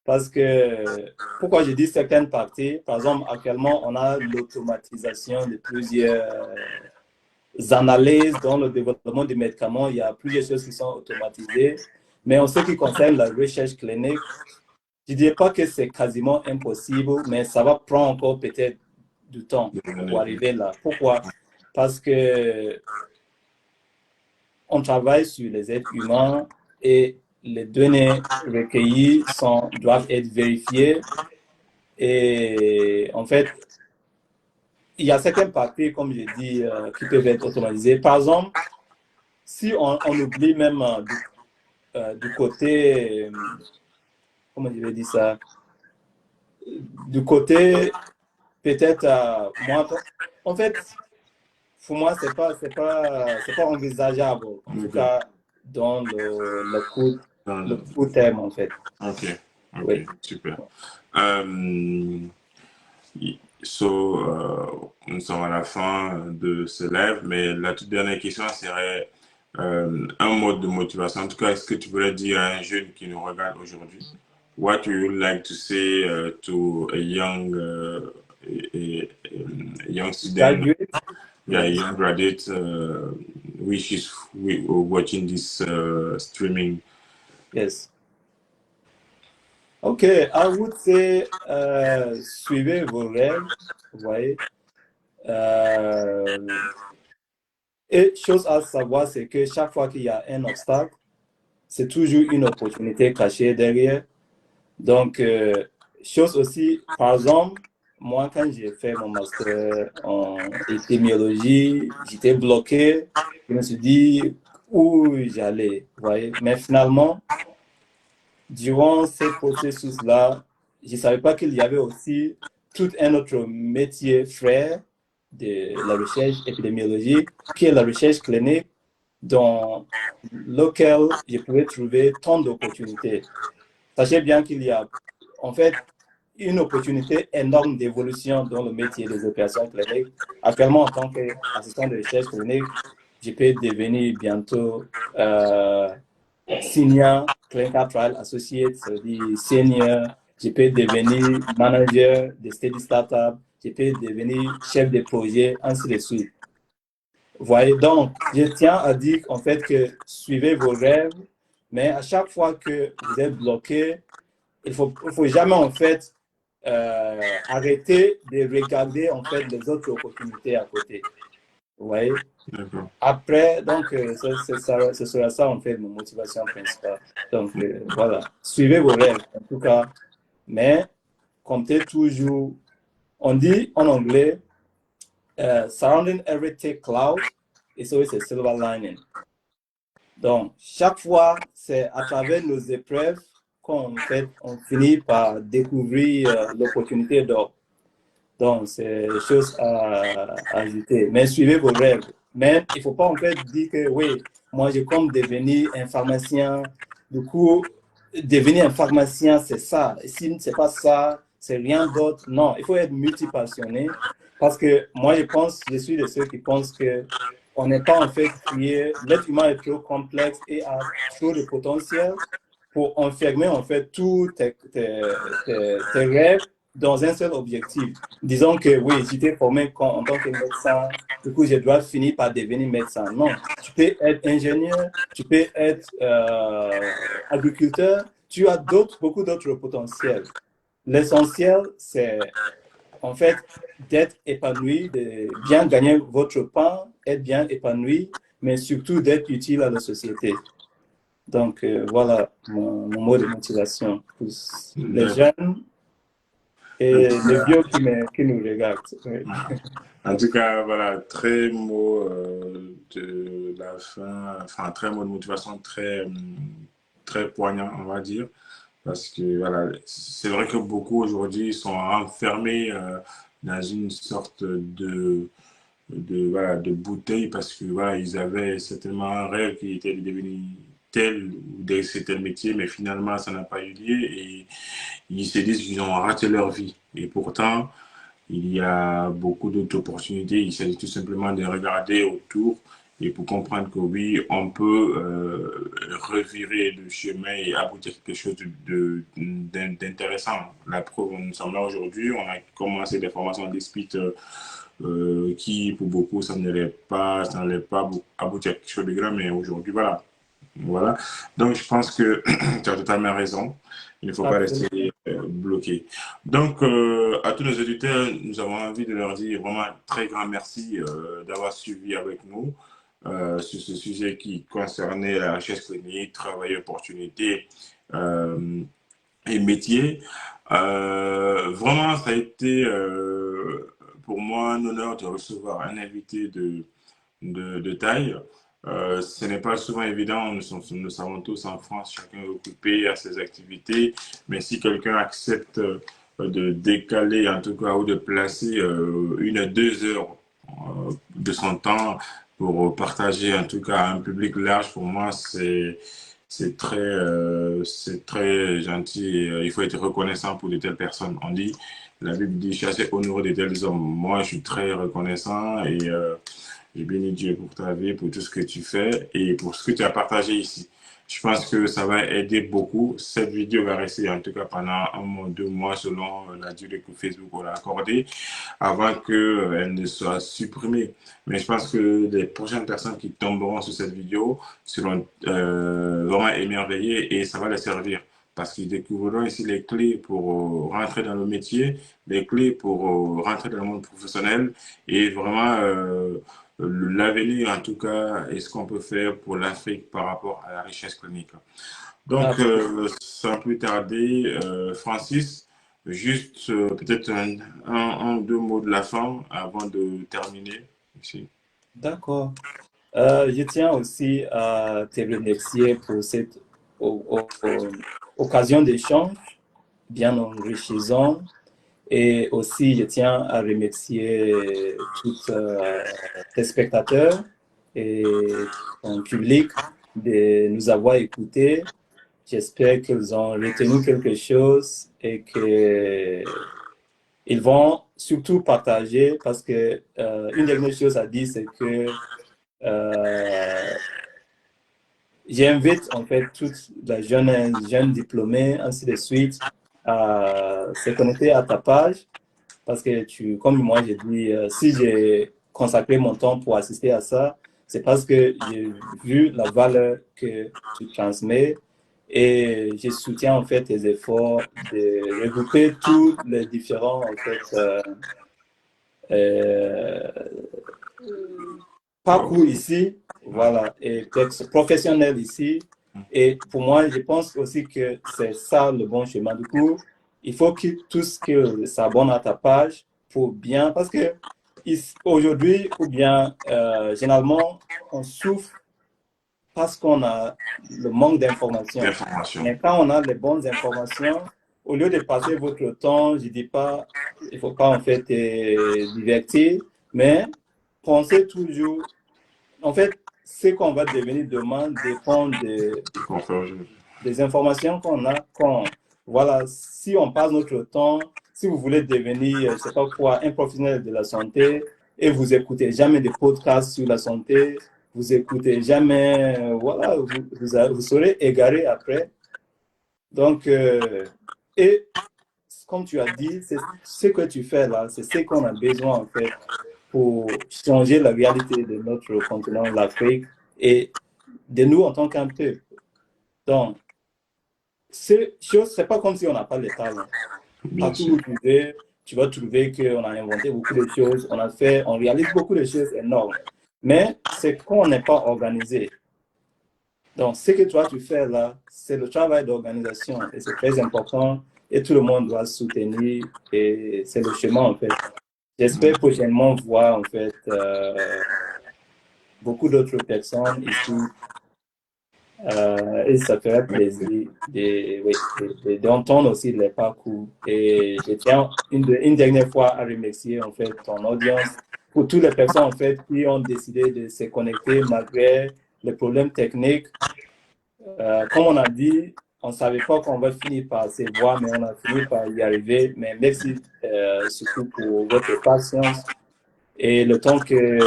Parce que, pourquoi je dis certaines parties? Par exemple, actuellement, on a l'automatisation de plusieurs analyses dans le développement des médicaments. Il y a plusieurs choses qui sont automatisées. Mais en ce qui concerne la recherche clinique, je ne dirais pas que c'est quasiment impossible, mais ça va prendre encore peut-être du temps pour arriver là. Pourquoi? Parce que on travaille sur les êtres humains et les données recueillies doivent être vérifiées. Et en fait, il y a certaines parties, comme je dis, qui peuvent être automatisées. Par exemple, si on oublie même du côté, comment je vais dire ça, du côté peut-être, moi, en fait, pour moi, c'est pas envisageable, en tout Ok. cas, dans le Dans- court terme, en fait. Ok, ok, Oui. super. Euh, nous sommes à la fin de ce live, mais la toute dernière question serait un mode de motivation. En tout cas, est-ce que tu pourrais dire à un jeune qui nous regarde aujourd'hui, what you would like to say to a young student, Graduate? yeah, a Yes. young graduate, which is watching this streaming? Yes. Okay, I would say suivez vos rêves, vous voyez. Et chose à savoir, c'est que chaque fois qu'il y a un obstacle, c'est toujours une opportunité cachée derrière. Donc, chose aussi, par exemple, moi, quand j'ai fait mon master en épidémiologie, j'étais bloqué. Je me suis dit où j'allais, vous voyez. Mais finalement, durant ce processus-là, je ne savais pas qu'il y avait aussi tout un autre métier frère de la recherche épidémiologique, qui est la recherche clinique, dans lequel je pouvais trouver tant d'opportunités. Sachez bien qu'il y a en fait une opportunité énorme d'évolution dans le métier des opérations cliniques. Actuellement, en tant qu'assistant de recherche clinique, je peux devenir bientôt senior clinical trial associate, ça veut dire senior. Je peux devenir manager de steady startup. Je peux devenir chef de projet, ainsi de suite. Vous voyez, donc, je tiens à dire en fait que suivez vos rêves, mais à chaque fois que vous êtes bloqué, il faut jamais en fait arrêter de regarder en fait les autres opportunités à côté. Vous voyez? Après, donc, ce sera ça en fait mon motivation principale. Donc, voilà, suivez vos rêves en tout cas, mais comptez toujours, on dit en anglais, surrounding everything cloud is always a silver lining. Donc, chaque fois, c'est à travers nos épreuves qu'on fait, on finit par découvrir l'opportunité d'or. Donc, c'est des choses à ajouter. Mais suivez vos rêves. Mais il ne faut pas en fait dire que oui, moi je compte devenir un pharmacien. Du coup, devenir un pharmacien, c'est ça. Si ce n'est pas ça, c'est rien d'autre. Non, il faut être multipassionné. Parce que moi, je suis de ceux qui pensent que on n'est pas en fait créé, l'être humain est trop complexe et a trop de potentiel pour enfermer en fait tous tes rêves dans un seul objectif. Disons que oui, j'étais formé en tant que médecin, du coup je dois finir par devenir médecin. Non, tu peux être ingénieur, tu peux être agriculteur, tu as beaucoup d'autres potentiels. L'essentiel, c'est en fait d'être épanoui, de bien gagner votre pain, être bien épanoui, mais surtout d'être utile à la société. Donc, voilà mon mot de motivation pour les jeunes et les vieux qui nous regardent. Oui. En tout cas, voilà, très mot de la fin, enfin, très mot de motivation très poignant, on va dire. Parce que voilà, c'est vrai que beaucoup aujourd'hui sont enfermés dans une sorte voilà, de bouteille parce que voilà, ils avaient certainement un rêve qui était de devenir tel ou d'exercer tel métier, mais finalement ça n'a pas eu lieu et ils se disent qu'ils ont raté leur vie. Et pourtant, il y a beaucoup d'autres opportunités. Il s'agit tout simplement de regarder autour et pour comprendre que oui, on peut revirer le chemin et aboutir à quelque chose d'intéressant. La preuve, nous sommes là aujourd'hui, on a commencé des formations d'expit qui, pour beaucoup, ça n'allait pas aboutir à quelque chose de grand, mais aujourd'hui, voilà. Voilà. Donc, je pense que tu as totalement raison. Il ne faut pas rester bloqué. Donc, à tous nos auditeurs, nous avons envie de leur dire vraiment un très grand merci d'avoir suivi avec nous sur ce sujet qui concernait la recherche clinique, travail, opportunités et métiers. Vraiment, ça a été pour moi un honneur de recevoir un invité de taille. Ce n'est pas souvent évident, nous savons tous en France, chacun est occupé à ses activités, mais si quelqu'un accepte de décaler en tout cas ou de placer 1 à 2 heures de son temps pour partager en tout cas à un public large, pour moi c'est très gentil et il faut être reconnaissant pour de telles personnes. On dit, la Bible dit chasser honoreux de tels hommes. Moi, je suis très reconnaissant et je bénis Dieu pour ta vie, pour tout ce que tu fais et pour ce que tu as partagé ici. Je pense que ça va aider beaucoup. Cette vidéo va rester en tout cas pendant 1 mois, 2 mois selon la durée que Facebook aura accordée avant qu'elle ne soit supprimée. Mais je pense que les prochaines personnes qui tomberont sur cette vidéo seront vraiment émerveillées et ça va les servir parce qu'ils découvriront ici les clés pour rentrer dans le métier, les clés pour rentrer dans le monde professionnel et vraiment l'avenir en tout cas et ce qu'on peut faire pour l'Afrique par rapport à la richesse clinique. Donc, sans plus tarder, Francis, juste peut-être un ou 2 mots de la fin avant de terminer ici. D'accord. Je tiens aussi à te remercier pour cette occasion d'échange bien enrichissant. Et aussi, je tiens à remercier tous tes spectateurs et ton public de nous avoir écoutés. J'espère qu'ils ont retenu quelque chose et qu'ils vont surtout partager parce que une dernière chose à dire, c'est que j'invite en fait toute la jeunes diplômés, ainsi de suite, à se connecter à ta page parce que comme moi j'ai dit, si j'ai consacré mon temps pour assister à ça, c'est parce que j'ai vu la valeur que tu transmets et je soutiens en fait tes efforts de regrouper tous les différents en fait euh, parcours ici, voilà, et peut-être professionnel ici. Et pour moi, je pense aussi que c'est ça le bon chemin. Du coup, il faut que tous que s'abonnent à ta page pour bien, parce que aujourd'hui, ou bien généralement, on souffre parce qu'on a le manque d'informations. D'information. Mais quand on a les bonnes informations, au lieu de passer votre temps, je dis pas, il ne faut pas en fait divertir, mais pensez toujours en fait, ce qu'on va devenir demain dépend des informations qu'on a. Voilà, si on passe notre temps, si vous voulez devenir, je ne sais pas quoi, un professionnel de la santé et vous écoutez jamais de podcasts sur la santé, vous écoutez jamais, voilà, vous serez égaré après. Donc, et comme tu as dit, c'est ce que tu fais là, c'est ce qu'on a besoin en fait pour changer la réalité de notre continent, l'Afrique, et de nous en tant qu'un peuple. Donc, ces choses, c'est pas comme si on n'a pas les talents. Bien Partout sûr. où tu vas trouver qu'on a inventé beaucoup de choses, on réalise beaucoup de choses énormes. Mais c'est qu'on n'est pas organisé. Donc, ce que toi, tu fais là, c'est le travail d'organisation et c'est très important et tout le monde doit soutenir et c'est le chemin en fait. J'espère prochainement voir en fait beaucoup d'autres personnes ici et ça ferait plaisir d'entendre aussi les parcours. Et je tiens une dernière fois à remercier en fait ton audience pour toutes les personnes en fait qui ont décidé de se connecter malgré les problèmes techniques. Comme on a dit, on ne savait pas qu'on va finir par se voir, mais on a fini par y arriver. Mais merci surtout pour votre patience et le temps et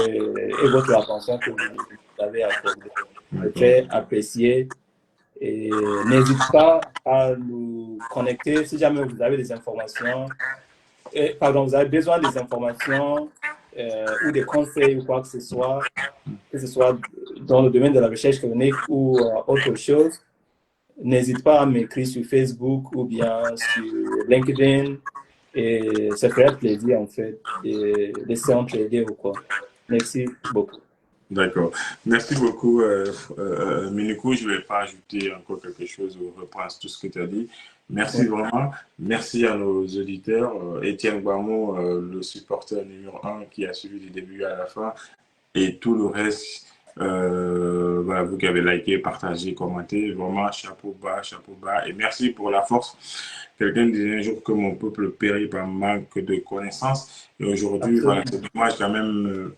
votre attention que vous avez accordé. C'est très apprécié. Et n'hésite pas à nous connecter si jamais vous avez des informations, vous avez besoin des informations ou des conseils ou quoi que ce soit dans le domaine de la recherche clinique ou autre chose. N'hésite pas à m'écrire sur Facebook ou bien sur LinkedIn et ça ferait plaisir en fait de s'entraider ou quoi. Merci beaucoup. D'accord. Merci beaucoup, Minikou. Je ne vais pas ajouter encore quelque chose ou reprendre tout ce que tu as dit. Merci vraiment. Merci à nos auditeurs. Étienne Bamo, le supporter numéro 1 qui a suivi du début à la fin. Et tout le reste, voilà, vous qui avez liké, partagé, commenté. Vraiment, chapeau bas. Et merci pour la force. Quelqu'un disait un jour que mon peuple périt par manque de connaissances. Et aujourd'hui, voilà, c'est dommage quand même.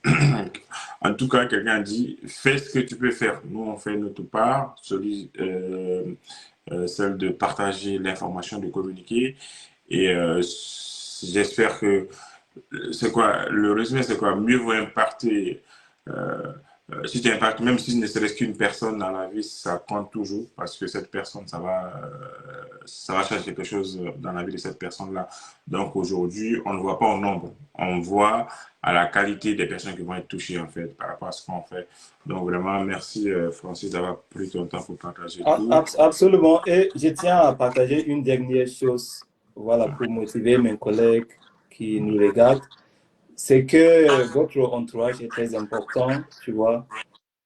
En tout cas, quelqu'un dit, fais ce que tu peux faire. Nous, on fait notre part, celle de partager l'information, de communiquer. Et j'espère que c'est quoi, le résumé, c'est quoi? Mieux vaut impacter. Si tu impactes, même si ne serait-ce qu'une personne dans la vie, ça compte toujours parce que cette personne, ça va changer quelque chose dans la vie de cette personne-là. Donc aujourd'hui, on ne voit pas au nombre, on voit à la qualité des personnes qui vont être touchées en fait par rapport à ce qu'on fait. Donc vraiment, merci Francis d'avoir pris ton temps pour partager tout. Absolument. Et je tiens à partager une dernière chose, voilà, pour motiver mes collègues qui nous regardent. C'est que votre entourage est très important, tu vois.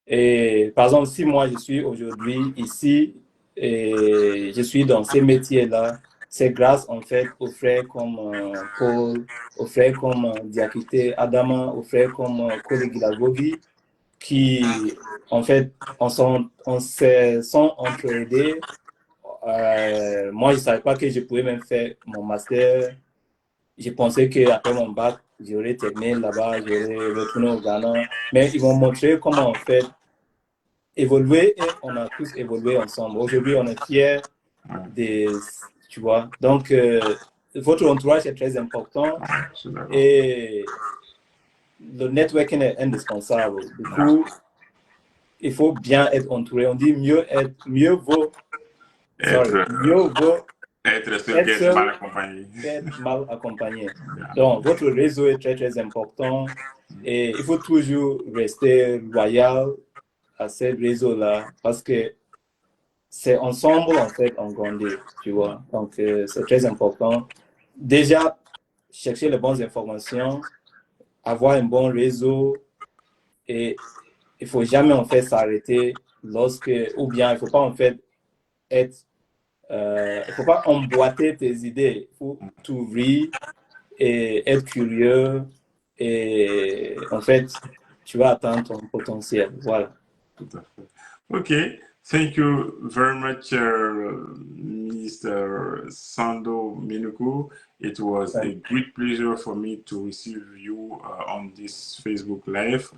Et par exemple, si moi je suis aujourd'hui ici et je suis dans ces métiers-là, c'est grâce en fait aux frères comme Paul, aux frères comme Diakité Adama, aux frères comme Kole Gilavogi, qui en fait on se sont entraidés. Moi, je ne savais pas que je pouvais même faire mon master. Je pensais qu'après mon bac, j'aurais terminé là-bas, j'aurais retourné au Ghana. Mais ils m'ont montré comment on fait évoluer et on a tous évolué ensemble. Aujourd'hui, on est fiers tu vois. Donc, votre entourage est très important et le networking est indispensable. Du coup, il faut bien être entouré. On dit mieux vaut être seul qu'être mal accompagné. Être mal accompagné. Donc, votre réseau est très, très important et il faut toujours rester loyal à ce réseau-là parce que c'est ensemble, en fait, on grandit, tu vois. Donc, c'est très important. Déjà, chercher les bonnes informations, avoir un bon réseau et il ne faut jamais, en fait, s'arrêter ou bien il ne faut pas, en fait, il ne faut pas emboîter tes idées. Il faut t'ouvrir et être curieux et en fait, tu vas atteindre ton potentiel. Voilà. Tout à fait. Okay, thank you very much, Mr. Sando Minuku. It was a great pleasure for me to receive you on this Facebook Live.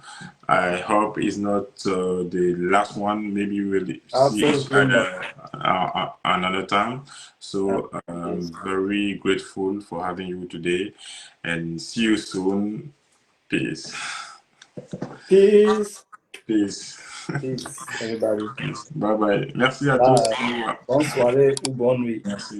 I hope it's not the last one. Maybe we'll see each other another time. So I'm very grateful for having you today and see you soon. Peace. Peace. Peace. Peace, everybody. Bye bye. Merci à tous. Bonne soirée ou bonne nuit. Merci.